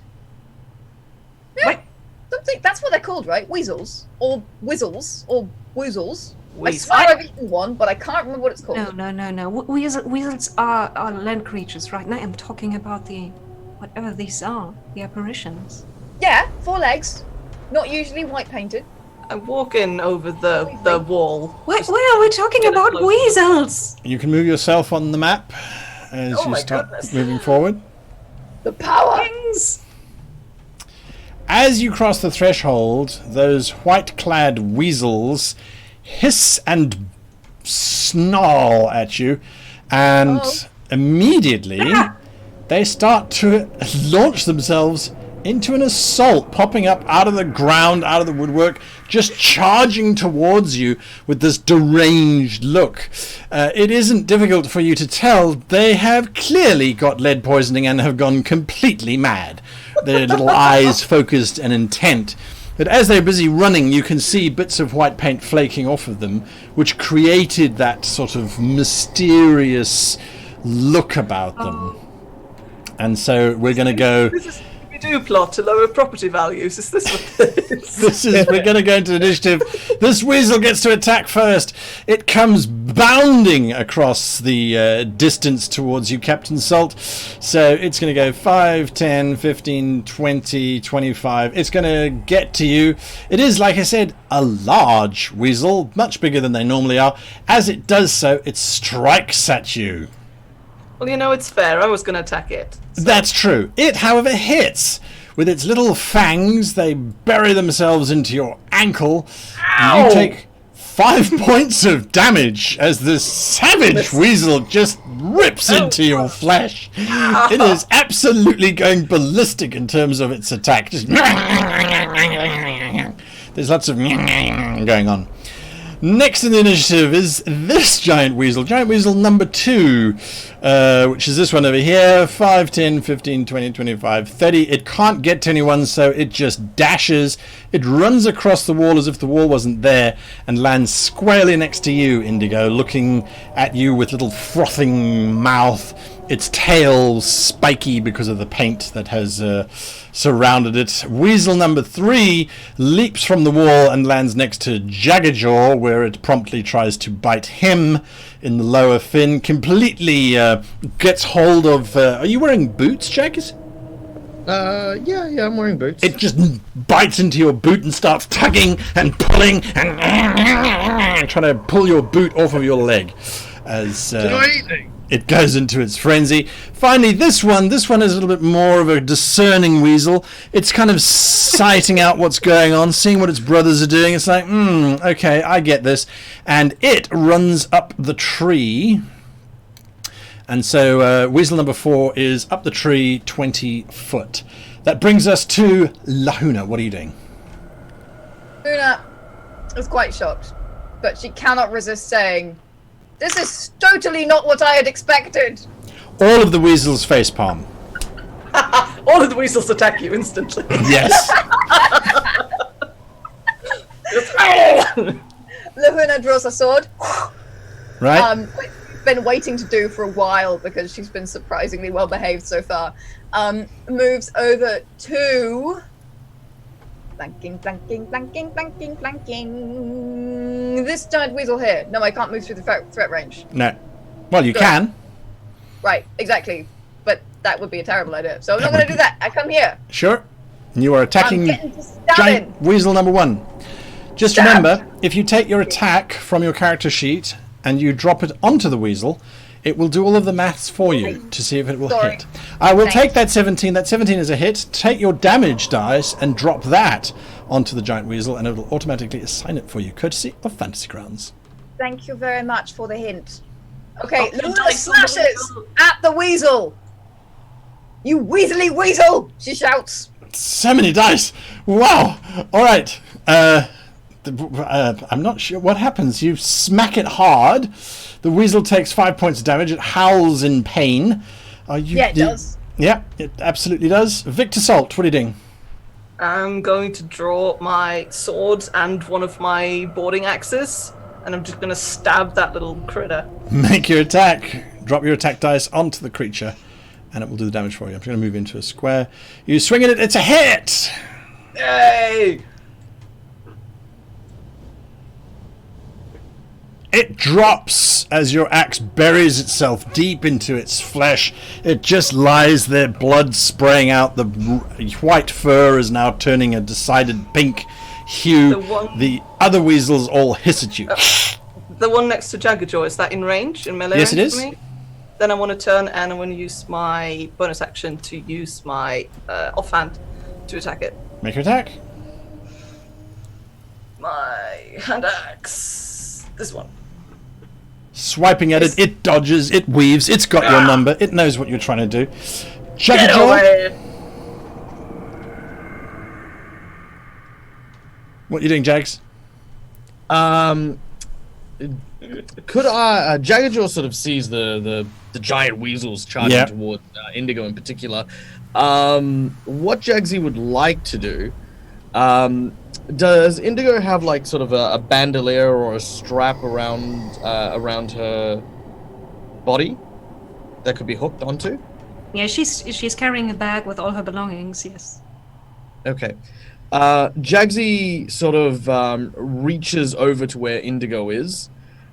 Yeah. Wait. Something, that's what they're called, right? Weasels. Or Wizzles. Or Woozles. I Weasel. swear I've eaten one, but I can't remember what it's called. No. Weasels are land creatures, right? Now I'm talking about the... whatever these are. The apparitions. Yeah, 4 legs. Not usually white painted. I'm walking over the wall. Where are we talking Get about closer. weasels? You can move yourself on the map as Oh you my start goodness. moving forward. The power! Things. As you cross the threshold, those white-clad weasels hiss and snarl at you, and immediately they start to launch themselves into an assault, popping up out of the ground, out of the woodwork, just charging towards you with this deranged look. It isn't difficult for you to tell they have clearly got lead poisoning and have gone completely mad. Their little eyes focused and intent. But as they're busy running, you can see bits of white paint flaking off of them, which created that sort of mysterious look about them. And so we're going to go... This is we do plot to lower property values. Is this what it is? We're going to go into initiative. This weasel gets to attack first. It comes bounding across the distance towards you, Captain Salt. So it's going to go 5, 10, 15, 20, 25. It's going to get to you. It is, like I said, a large weasel, much bigger than they normally are. As it does so, it strikes at you. Well, you know, it's fair. I was going to attack it. So. That's true. It, however, hits. With its little fangs, they bury themselves into your ankle. And you take 5 points of damage as this savage weasel just rips into your flesh. It is absolutely going ballistic in terms of its attack. Just there's lots of going on. Next in the initiative is this giant weasel number 2, which is this one over here. 5, 10, 15, 20, 25, 30. It can't get to anyone, so it just dashes. It runs across the wall as if the wall wasn't there and lands squarely next to you, Indigo, looking at you with little frothing mouth. Its tail spiky because of the paint that has surrounded it. Weasel number 3 leaps from the wall and lands next to Jaggajaw, where it promptly tries to bite him in the lower fin. Completely gets hold of... are you wearing boots, Jaggs? Yeah, I'm wearing boots. It just bites into your boot and starts tugging and pulling and trying to pull your boot off of your leg. As it goes into its frenzy. Finally, this one is a little bit more of a discerning weasel. It's kind of sighting out what's going on, seeing what its brothers are doing. It's like, okay, I get this. And it runs up the tree. And so weasel number 4 is up the tree 20 foot. That brings us to Lahuna. What are you doing? Luna is quite shocked, but she cannot resist saying, "This is totally not what I had expected." All of the weasels facepalm. All of the weasels attack you instantly. Yes. Lahuna draws a sword. Right? Been waiting to do for a while because she's been surprisingly well behaved so far. Moves over to flanking. This giant weasel here. No, I can't move through the threat range. No. Well, you Good. can. Right, exactly. But that would be a terrible idea. So I'm not going to do that. I come here. Sure. And you are attacking I'm getting to stabbing. giant weasel number 1. Just Stab. remember, if you take your attack from your character sheet and you drop it onto the weasel, it will do all of the maths for you to see if it will hit. I will take that 17. That 17 is a hit. Take your damage dice and drop that onto the giant weasel, and it will automatically assign it for you, courtesy of Fantasy Grounds. Thank you very much for the hint. Okay, Oh, Luna nice on the slashes weasel. at the weasel. "You weaselly weasel!" she shouts. So many dice. Wow. All right. I'm not sure what happens. You smack it hard. The weasel takes 5 points of damage. It howls in pain. Yeah, it does. Yeah, it absolutely does. Victor Salt, what are you doing? I'm going to draw my sword and one of my boarding axes, and I'm just going to stab that little critter. Make your attack. Drop your attack dice onto the creature, and it will do the damage for you. I'm just going to move into a square. You swing at it. It's a hit. Yay! It drops as your axe buries itself deep into its flesh. It just lies there, blood spraying out. The white fur is now turning a decided pink hue. The other weasels all hiss at you. The one next to Jaggajaw, is that in range? In melee Yes, it range is. for me? Then I want to turn and I want to use my bonus action to use my offhand to attack it. Make your attack. My hand axe. This one. Swiping at it, it dodges, it weaves, it's got your number, it knows what you're trying to do. Get Jaggajaw, away! what are you doing, Jags? Could I... Jaggajaw sort of sees the giant weasels charging Yeah. toward Indigo in particular. What Jaggsy would like to do... does Indigo have like sort of a bandolier or a strap around her body that could be hooked onto? Yeah, she's carrying a bag with all her belongings. Yes. Okay. Jaggsy sort of reaches over to where Indigo is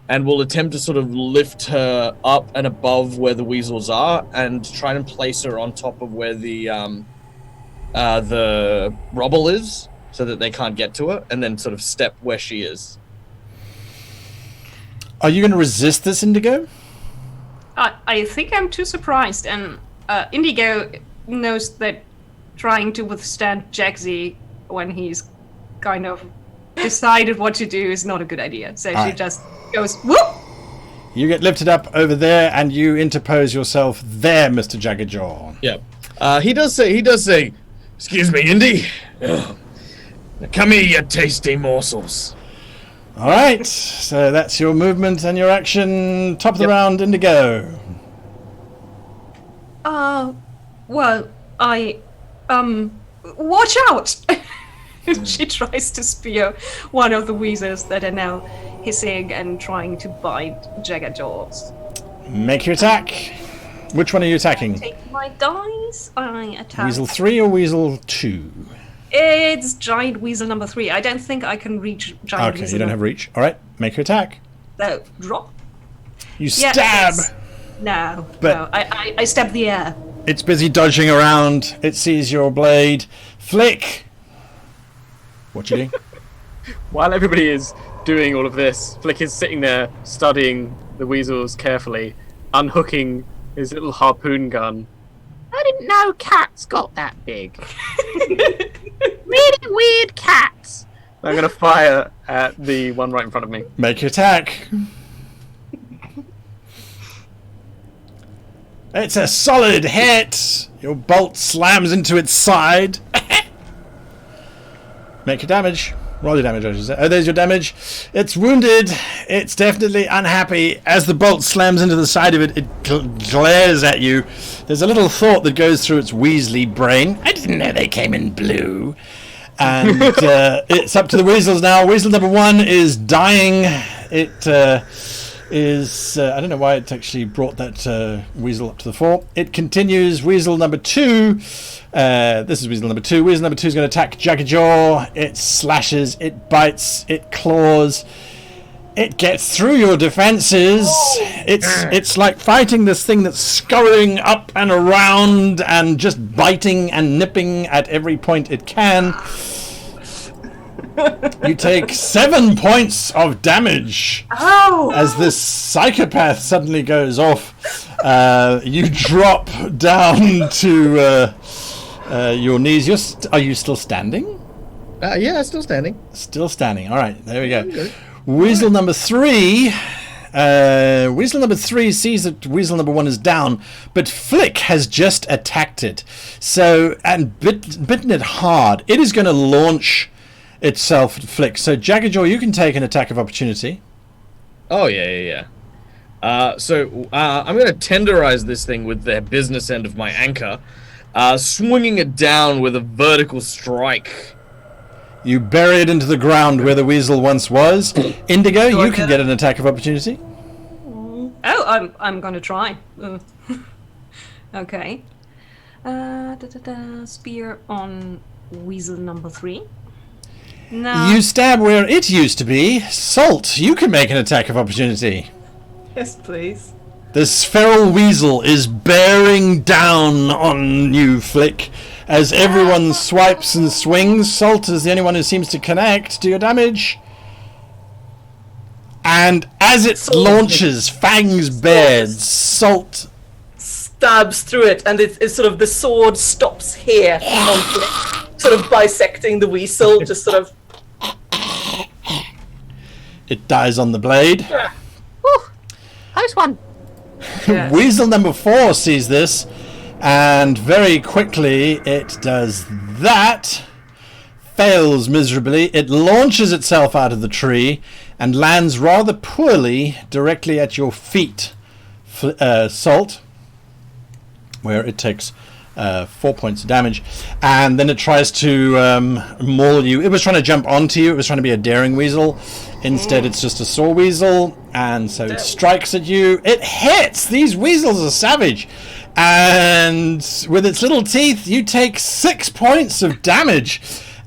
and will attempt to sort of lift her up and above where the weasels are, and try and place her on top of where the rubble is, so that they can't get to her, and then sort of step where she is. Are you going to resist this, Indigo? I think I'm too surprised, and Indigo knows that trying to withstand Jaggsy when he's kind of decided what to do is not a good idea. So she just goes, whoop! You get lifted up over there, and you interpose yourself there, Mr. Jaggerjaw. Yep. He does say, "Excuse me, Indy. Come here, you tasty morsels." All right, so that's your movement and your action. Top of the round, Indigo. Well, watch out! She tries to spear one of the weasels that are now hissing and trying to bite Jaggerjaws. Make your attack. Which one are you attacking? Take my dice. I attack. Weasel 3 or Weasel 2? It's giant weasel number 3. I don't think I can reach giant weasel. Okay, you don't have reach. All right, make your attack. So, drop. You stab. No, But- no. I stab the air. It's busy dodging around. It sees your blade. Flick. What you doing? While everybody is doing all of this, Flick is sitting there studying the weasels carefully, unhooking his little harpoon gun. I didn't know cats got that big. Really weird cats. I'm going to fire at the one right in front of me. Make your attack. It's a solid hit. Your bolt slams into its side. Make your damage. Roll your damage, I should say. Oh, there's your damage. It's wounded. It's definitely unhappy. As the bolt slams into the side of it, it glares at you. There's a little thought that goes through its Weasley brain. I didn't know they came in blue. And it's up to the weasels now. Weasel number 1 is dying. It is... I don't know why it actually brought that weasel up to the fore. It continues. Weasel number 2... this is Weasel number 2. Weasel number 2 is going to attack Jaggerjaw. It slashes, it bites, it claws. It gets through your defenses. It's like fighting this thing that's scurrying up and around and just biting and nipping at every point it can. You take 7 points of damage as this psychopath suddenly goes off. You drop down to your knees. Are you still standing? Yeah, still standing. Still standing. All right, there we go. Weasel number 3. Weasel number 3 sees that Weasel number 1 is down, but Flick has just attacked it. So, and bitten it hard. It is going to launch itself at Flick. So, Jaggerjaw, you can take an attack of opportunity. Oh, yeah. So I'm going to tenderize this thing with the business end of my anchor, swinging it down with a vertical strike. You bury it into the ground where the weasel once was. Indigo, you can get an attack of opportunity. Oh, I'm gonna try. Okay. Spear on weasel number 3. No. You stab where it used to be. Salt, you can make an attack of opportunity. Yes, please. This feral weasel is bearing down on you, Flick, as everyone swipes and swings. Salt is the only one who seems to connect. Do your damage. And as it launches, fangs bared, Salt Stabs through it, and it's sort of the sword stops here on Flick, sort of bisecting the weasel, just sort of. it dies on the blade. Whew, close one. Yes. Weasel number 4 sees this, and very quickly it does that. Fails miserably. It launches itself out of the tree and lands rather poorly directly at your feet, Salt, where it takes 4 points of damage. And then it tries to maul you. It was trying to jump onto you. It was trying to be a daring weasel. Instead, it's just a saw weasel. And so it strikes at you. It hits! These weasels are savage. And with its little teeth, you take 6 points of damage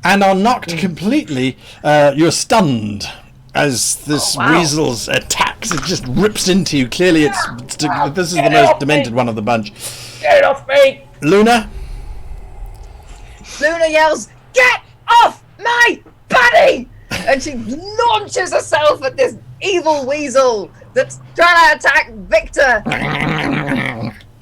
and are knocked completely. You're stunned. as this Oh, wow. weasel's attacks. It just rips into you. Clearly, this is the most demented one of the bunch. Get off me! Luna, Luna yells, "Get off my buddy!" And she launches herself at this evil weasel that's trying to attack Victor.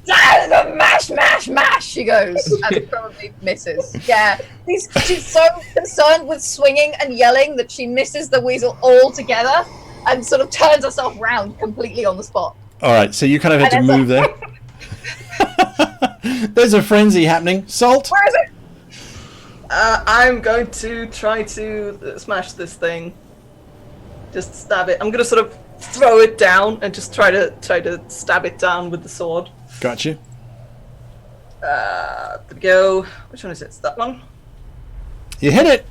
Mash, mash, mash, she goes, and probably misses. Yeah, she's so concerned with swinging and yelling that she misses the weasel altogether and sort of turns herself round completely on the spot. all right. So you kind of had to And move there. There's a frenzy happening. Salt. Where is it? I'm going to try to smash this thing. Just stab it. I'm going to sort of throw it down and just try to stab it down with the sword. Got you. There we go. Which one is it? It's that one. You hit it.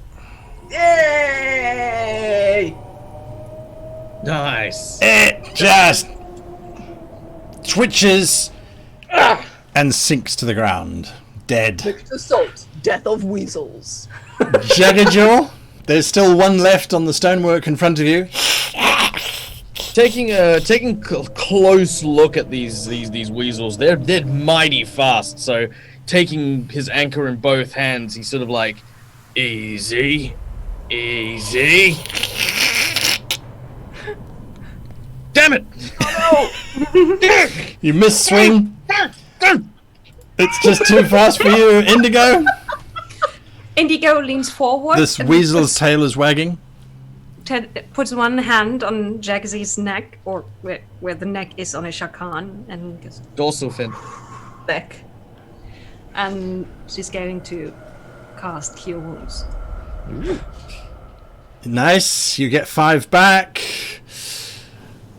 Yay! Nice. It just twitches and sinks to the ground, dead. Victor Salt, death of weasels. Jaggajaw, there's still one left on the stonework in front of you. Taking a close look at these weasels, they're mighty fast. So, taking his anchor in both hands, he's sort of like, easy. Damn it! You miss swing. It's just too fast for you, Indigo. Indigo leans forward. This and weasel's tail is wagging. puts one hand on Jaggsy's neck, or where the neck is on a shakan, and goes, Dorsal fin. neck. And she's going to cast Cure Wounds. Nice. You get 5 back.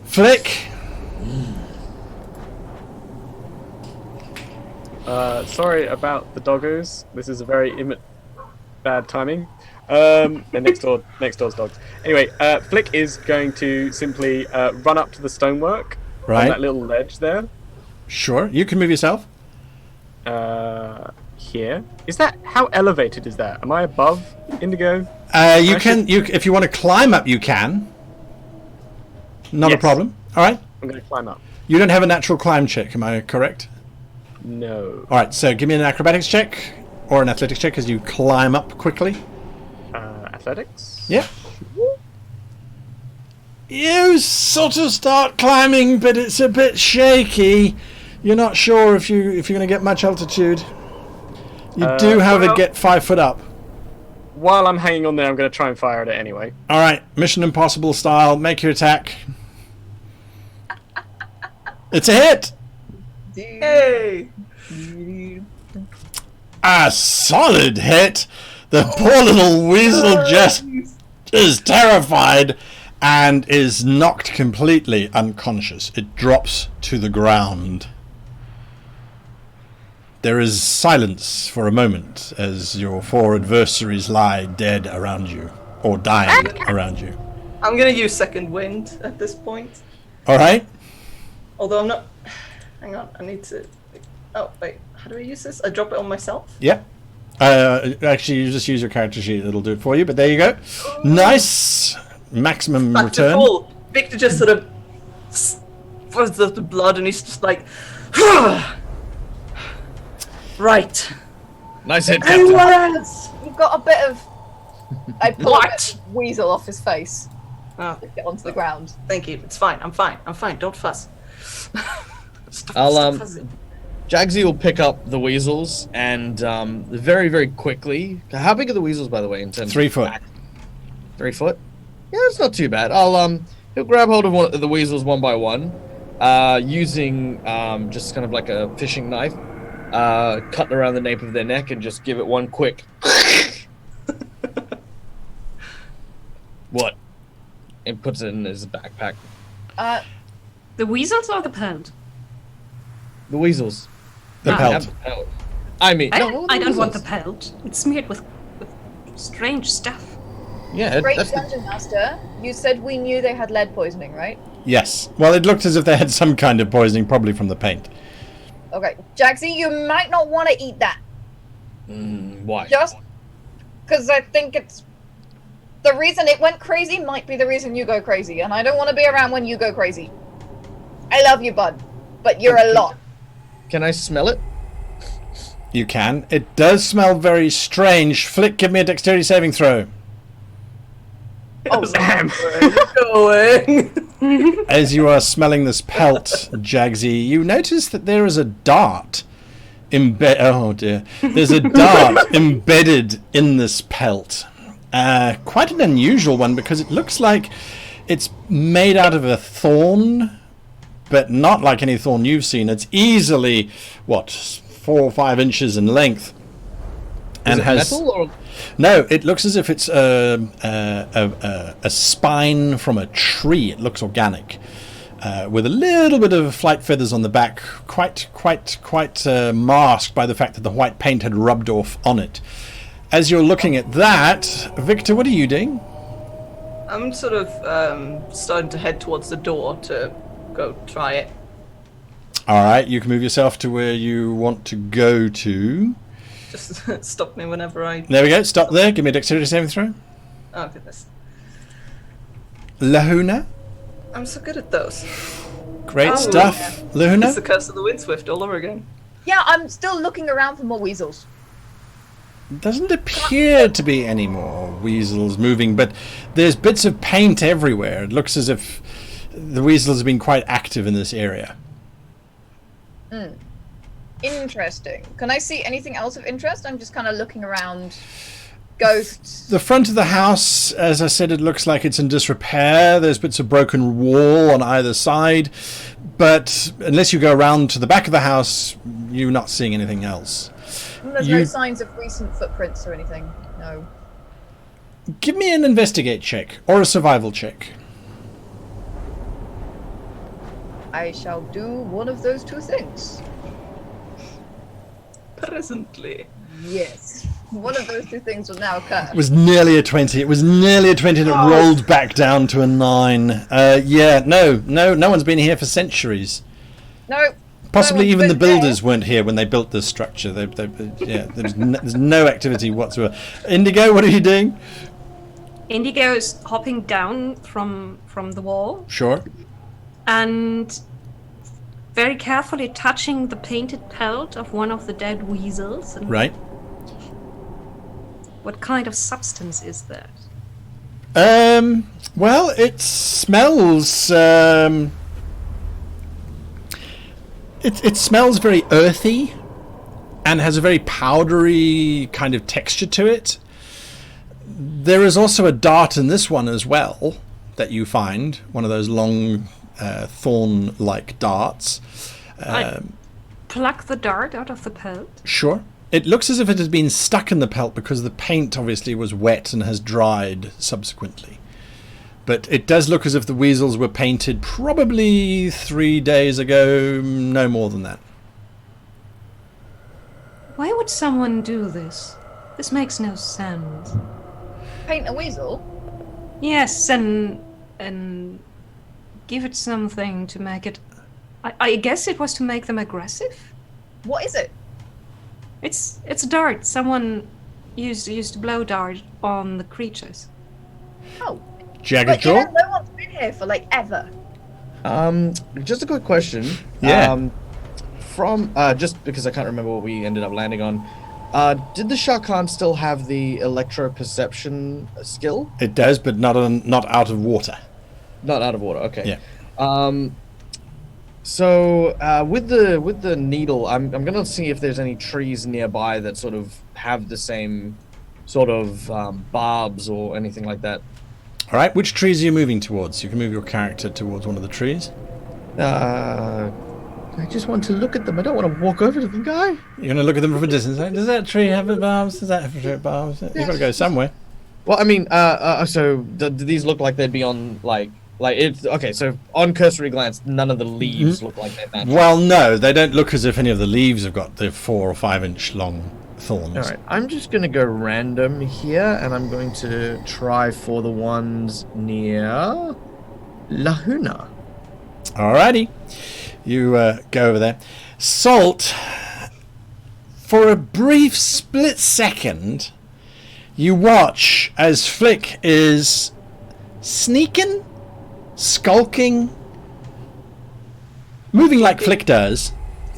Flick. Sorry about the doggos. This is a very bad timing. And next door's dogs. Anyway, Flick is going to simply run up to the stonework on Right. that little ledge there. Sure. You can move yourself. Here. Is that, how elevated is that? Am I above Indigo? You can. If you want to climb up, you can. Not a Yes. problem. All right. I'm going to climb up. You don't have a natural climb check, am I correct? No. All right. So give me an acrobatics check or an athletics check as you climb up quickly. Athletics? Yeah. You sort of start climbing, but it's a bit shaky. You're not sure if you're going to get much altitude. You do, however, well- get 5 foot up. While I'm hanging on there, I'm going to try and fire at it anyway. All right, Mission Impossible style. Make your attack. It's a hit. Hey! A solid hit. The poor little weasel just is terrified and is knocked completely unconscious. It drops to the ground. There is silence for a moment as your 4 adversaries lie dead around you, or dying around you. I'm gonna use Second Wind at this point. All right. Although I'm not. Hang on, I need to. Oh, wait. How do I use this? I drop it on myself? Yeah. Actually, you just use your character sheet. It'll do it for you. But there you go. Nice. Maximum Back to return. full. Victor just sort of throws up the blood and he's just like. Right. Nice hit, Captain. Anyone else? You've got a bit of. I pull a What? bit of weasel off his face. Oh, Get onto the ground. thank you. It's fine. I'm fine. Don't fuss. I'll, Stop fussing. Jaggsy will pick up the weasels and very, very quickly. How big are the weasels, by the way, in terms 3 of foot. back? 3 foot? Yeah, it's not too bad. He'll grab hold of one of the weasels one by one, using just kind of like a fishing knife, cut around the nape of their neck and just give it one quick. What? And puts it in his backpack. The weasels or the pelt? The weasels. The Ah. pelt. Have the pelt. I mean, I no, don't want the weasels. pelt. It's smeared with strange stuff. Yeah, Great that's the, Dungeon Master, you said we knew they had lead poisoning, right? Yes. Well, it looked as if they had some kind of poisoning, probably from the paint. Okay, Jaggsy, you might not want to eat that. why? Just because I think it's The reason it went crazy might be the reason you go crazy, and I don't want to be around when you go crazy. I love you, bud, but you're a lot. Can I smell it? You can. It does smell very strange. Flick, give me a dexterity saving throw. Oh, Damn. Going. As you are smelling this pelt, Jaggsy, you notice that there is a dart oh dear. There's a dart embedded in this pelt. Quite an unusual one because it looks like it's made out of a thorn, but not like any thorn you've seen. It's easily, 4 or 5 inches in length. And Is it has metal or... No, it looks as if it's a spine from a tree. It looks organic, with a little bit of flight feathers on the back, quite masked by the fact that the white paint had rubbed off on it. As you're looking at that, Victor, what are you doing? I'm sort of starting to head towards the door to go try it. All right, you can move yourself to where you want to go to. Just stop me whenever I... There we go. Stop there. Give me a dexterity saving throw. Oh, goodness. Lahuna. I'm so good at those. Great Oh, stuff. yeah. It's Lahuna. the curse of the windswift all over again. Yeah, I'm still looking around for more weasels. Doesn't appear to be any more weasels moving, but there's bits of paint everywhere. It looks as if the weasels have been quite active in this area. Interesting. Can I see anything else of interest? I'm just kind of looking around. Ghosts. The front of the house, as I said, it looks like it's in disrepair. There's bits of broken wall on either side, but unless you go around to the back of the house, you're not seeing anything else. There's no signs of recent footprints or anything. No. Give me an investigate check or a survival check. I shall do one of those two things. Presently. Yes. One of those two things will now occur. It was nearly a 20. It was nearly a 20 and it rolled back down to a 9. No one's been here for centuries. No. Possibly no one's even the been there. builders weren't here when they built this structure. There's no activity whatsoever. Indigo, what are you doing? Indigo is hopping down from the wall Sure. and very carefully touching the painted pelt of one of the dead weasels. And Right. what kind of substance is that? Well, it smells. It smells very earthy, and has a very powdery kind of texture to it. There is also a dart in this one as well that you find, one of those long thorn-like darts. I pluck the dart out of the pelt. Sure. It looks as if it has been stuck in the pelt because the paint obviously was wet and has dried subsequently. But it does look as if the weasels were painted probably 3 days ago, no more than that. Why would someone do this? This makes no sense. Paint a weasel? Yes, and give it something to make it... I guess it was to make them aggressive? What is it? It's a dart. Someone used a blow dart on the creatures. Oh. Jagged But jaw? no one's been here for like ever. Just a quick question. Yeah. From just because I can't remember what we ended up landing on. Did the Sharkan still have the electro-perception skill? It does, but not out of water. Not out of water. Okay. Yeah. So with the needle, I'm gonna see if there's any trees nearby that sort of have the same sort of barbs or anything like that. All right, which trees are you moving towards? You can move your character towards one of the trees. I just want to look at them. I don't want to walk over to the guy. You're going to look at them from a distance. Like, does that tree have barbs? Does that have barbs? You've got to go somewhere. Well, I mean, so do these look like they'd be on like it's okay? So on cursory glance, none of the leaves look like they're natural. Well, no, they don't look as if any of the leaves have got the 4 or 5 inch long thorns. All right, I'm just gonna go random here, and I'm going to try for the ones near Lahuna. Alrighty, you go over there. Salt, for a brief split second, You watch as Flick is sneaking, skulking, moving like Flick does,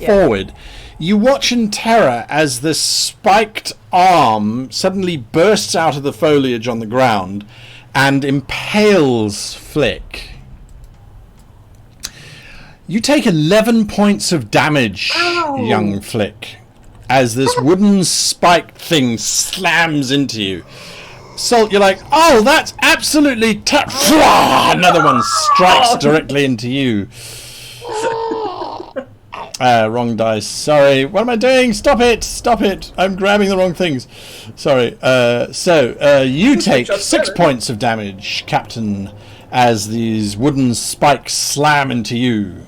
forward. You watch in terror as this spiked arm suddenly bursts out of the foliage on the ground and impales Flick. You take 11 points of damage, young Flick, as this wooden spiked thing slams into you. Salt, you're like, oh, that's absolutely another one strikes directly into you. Wrong dice. Sorry. What am I doing? Stop it! Stop it! I'm grabbing the wrong things. Sorry. So you take 6 points of damage, Captain, as these wooden spikes slam into you.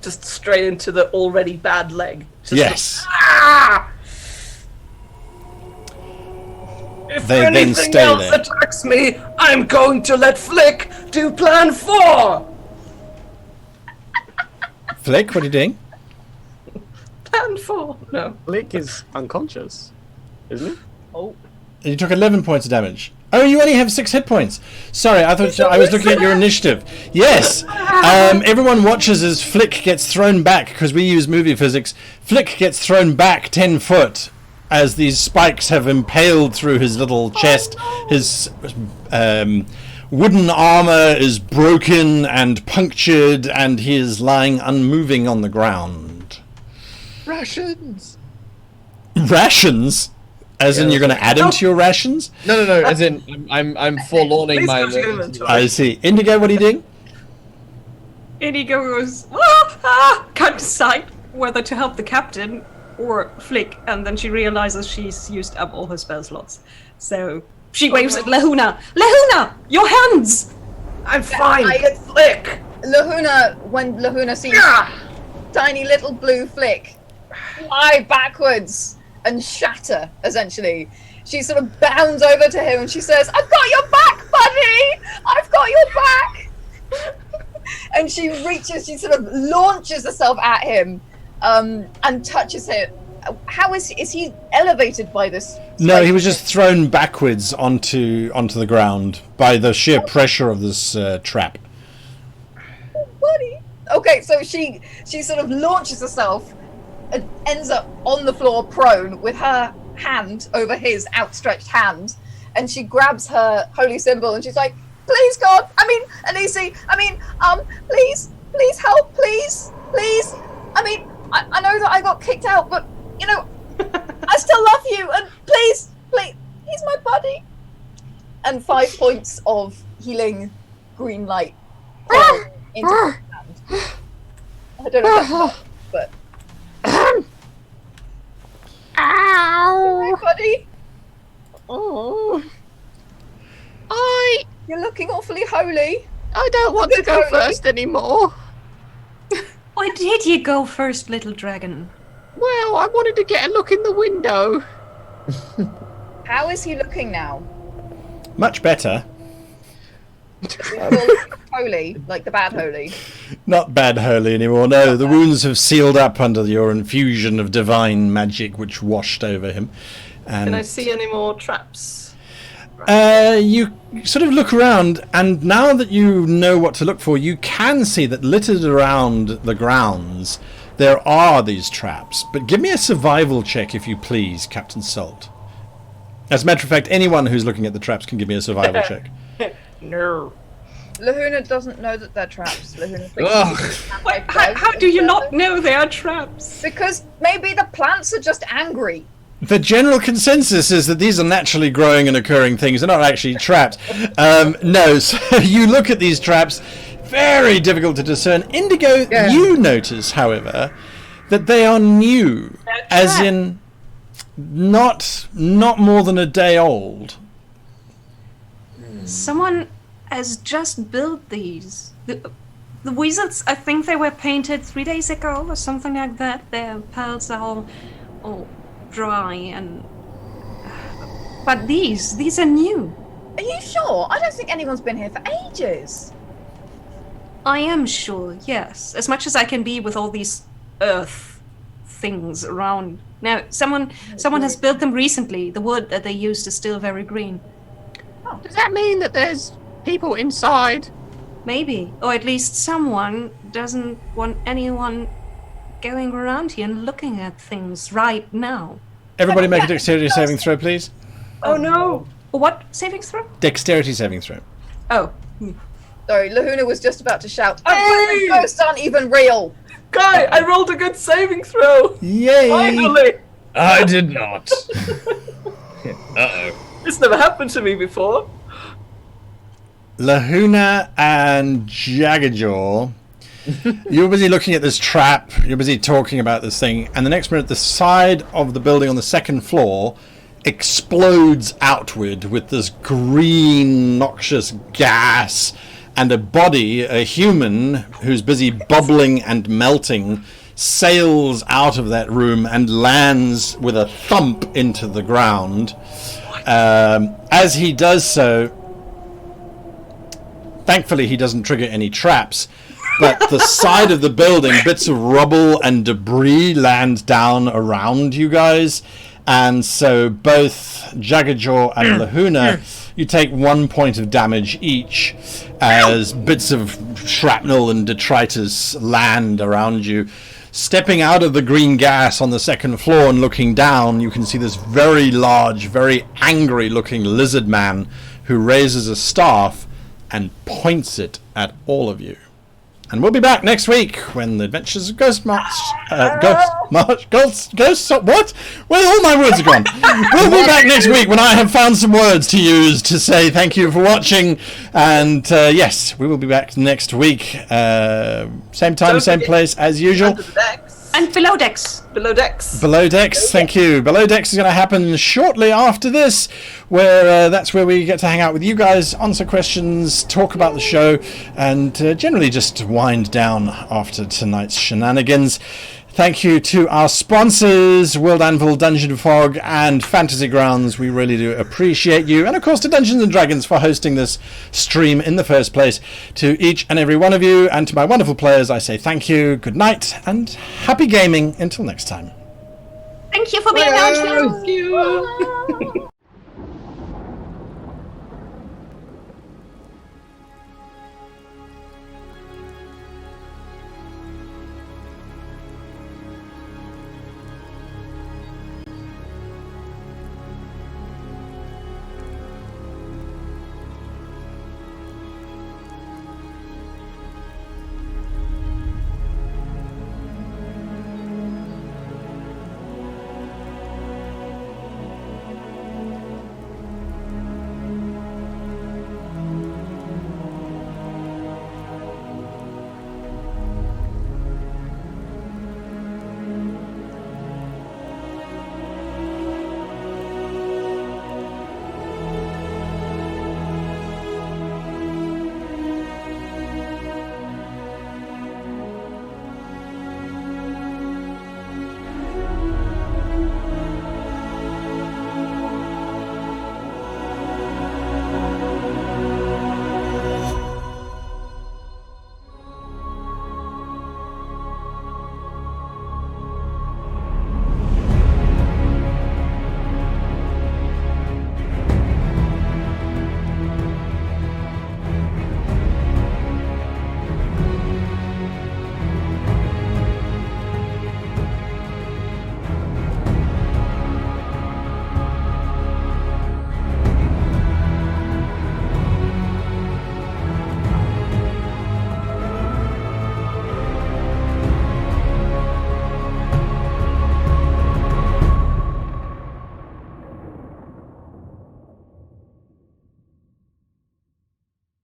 Just straight into the already bad leg. Just Yes. If They then anything stay else there. attacks me, I'm going to let Flick do plan 4! Flick, what are you doing? Plan 4? No. Flick is unconscious, isn't he? Oh. You took 11 points of damage. Oh, you only have 6 hit points. Sorry, I thought I was looking at your initiative. Yes. Everyone watches as Flick gets thrown back, because we use movie physics. Flick gets thrown back 10 foot as these spikes have impaled through his little chest. His wooden armor is broken and punctured, and he is lying unmoving on the ground. Rations. Rations? As in, you're going to add them to your rations? No. As in, I'm forlorning Please my. go to your inventory. I see. Indigo, what are you doing? Indigo goes, can't decide whether to help the captain or Flick, and then she realizes she's used up all her spell slots. So she waves at Lahuna. Lahuna, your hands! I'm fine. I- Get Flick. Lahuna, when Lahuna sees tiny little blue Flick fly backwards and shatter, essentially, she sort of bounds over to him and she says, I've got your back, buddy! I've got your back! And she sort of launches herself at him and touches him. How is he elevated by this? No, he was just thrown backwards onto the ground by the sheer pressure of this trap. Buddy. Okay, so she sort of launches herself and ends up on the floor prone with her hand over his outstretched hand, and she grabs her holy symbol and she's like, please God, Elise, please help, please. I know that I got kicked out, but I still love you, and please, he's my buddy. And 5 points of healing green light pour into her hand. I don't know if that's much, but Ow! hey, buddy, Oh. you're looking awfully holy. I don't want to go first anymore. Why did you go first, little dragon? Well, I wanted to get a look in the window. How is he looking now? Much better. Still holy, like the bad holy. Not bad holy anymore. No, the wounds have sealed up under your infusion of divine magic which washed over him. And Can I see any more traps? you sort of look around, and now that you know what to look for, you can see that littered around the grounds there are these traps. But give me a survival check, if you please, Captain Salt. As a matter of fact, anyone who's looking at the traps can give me a survival check. No. Lahuna doesn't know that they're traps. Lahuna Ugh. thinks Wait, how do you not know they are traps? Because maybe the plants are just angry. The general consensus is that these are naturally growing and occurring things. They're not actually traps. No, so you look at these traps, very difficult to discern. Indigo, you notice, however, that they are new, as in not more than a day old. Someone has just built these. The weasels, I think they were painted 3 days ago or something like that. Their pelts are all dry and... But these are new. Are you sure? I don't think anyone's been here for ages. I am sure, yes. As much as I can be with all these earth things around Now, someone has built them recently. The wood that they used is still very green. Does that mean that there's people inside? Maybe. Or at least someone doesn't want anyone going around here and looking at things right now. Everybody make a dexterity saving throw, please. Oh no! What saving throw? Dexterity saving throw. Oh. Sorry, Lahuna was just about to shout, "Oh, the ghosts aren't even real!" Guy, I rolled a good saving throw. Yay! Finally. I did not. Uh-oh. This never happened to me before. Lahuna and Jaggajaw, you're busy looking at this trap, you're busy talking about this thing, and the next minute the side of the building on the second floor explodes outward with this green noxious gas, and a body, a human who's busy bubbling and melting, sails out of that room and lands with a thump into the ground. As he does so, thankfully he doesn't trigger any traps, but the side of the building, bits of rubble and debris land down around you guys, and so both Jaggajaw and Lahuna, you take 1 point of damage each as bits of shrapnel and detritus land around you. Stepping out of the green gas on the second floor and looking down, you can see this very large, very angry looking lizard man who raises a staff and points it at all of you. And we'll be back next week when the adventures of Ghost March... what? Well, all my words are gone. We'll be back next week when I have found some words to use to say thank you for watching. And yes, we will be back next week. Same time, same place as usual. Under the decks. And below decks. Below decks. Below decks, thank you. Below decks is going to happen shortly after this, where that's where we get to hang out with you guys, answer questions, talk about the show, and generally just wind down after tonight's shenanigans. Thank you to our sponsors, World Anvil, Dungeon Fog, and Fantasy Grounds. We really do appreciate you. And of course to Dungeons & Dragons for hosting this stream in the first place. To each and every one of you, and to my wonderful players, I say thank you, good night, and happy gaming until next time. Thank you for being on. Thank you.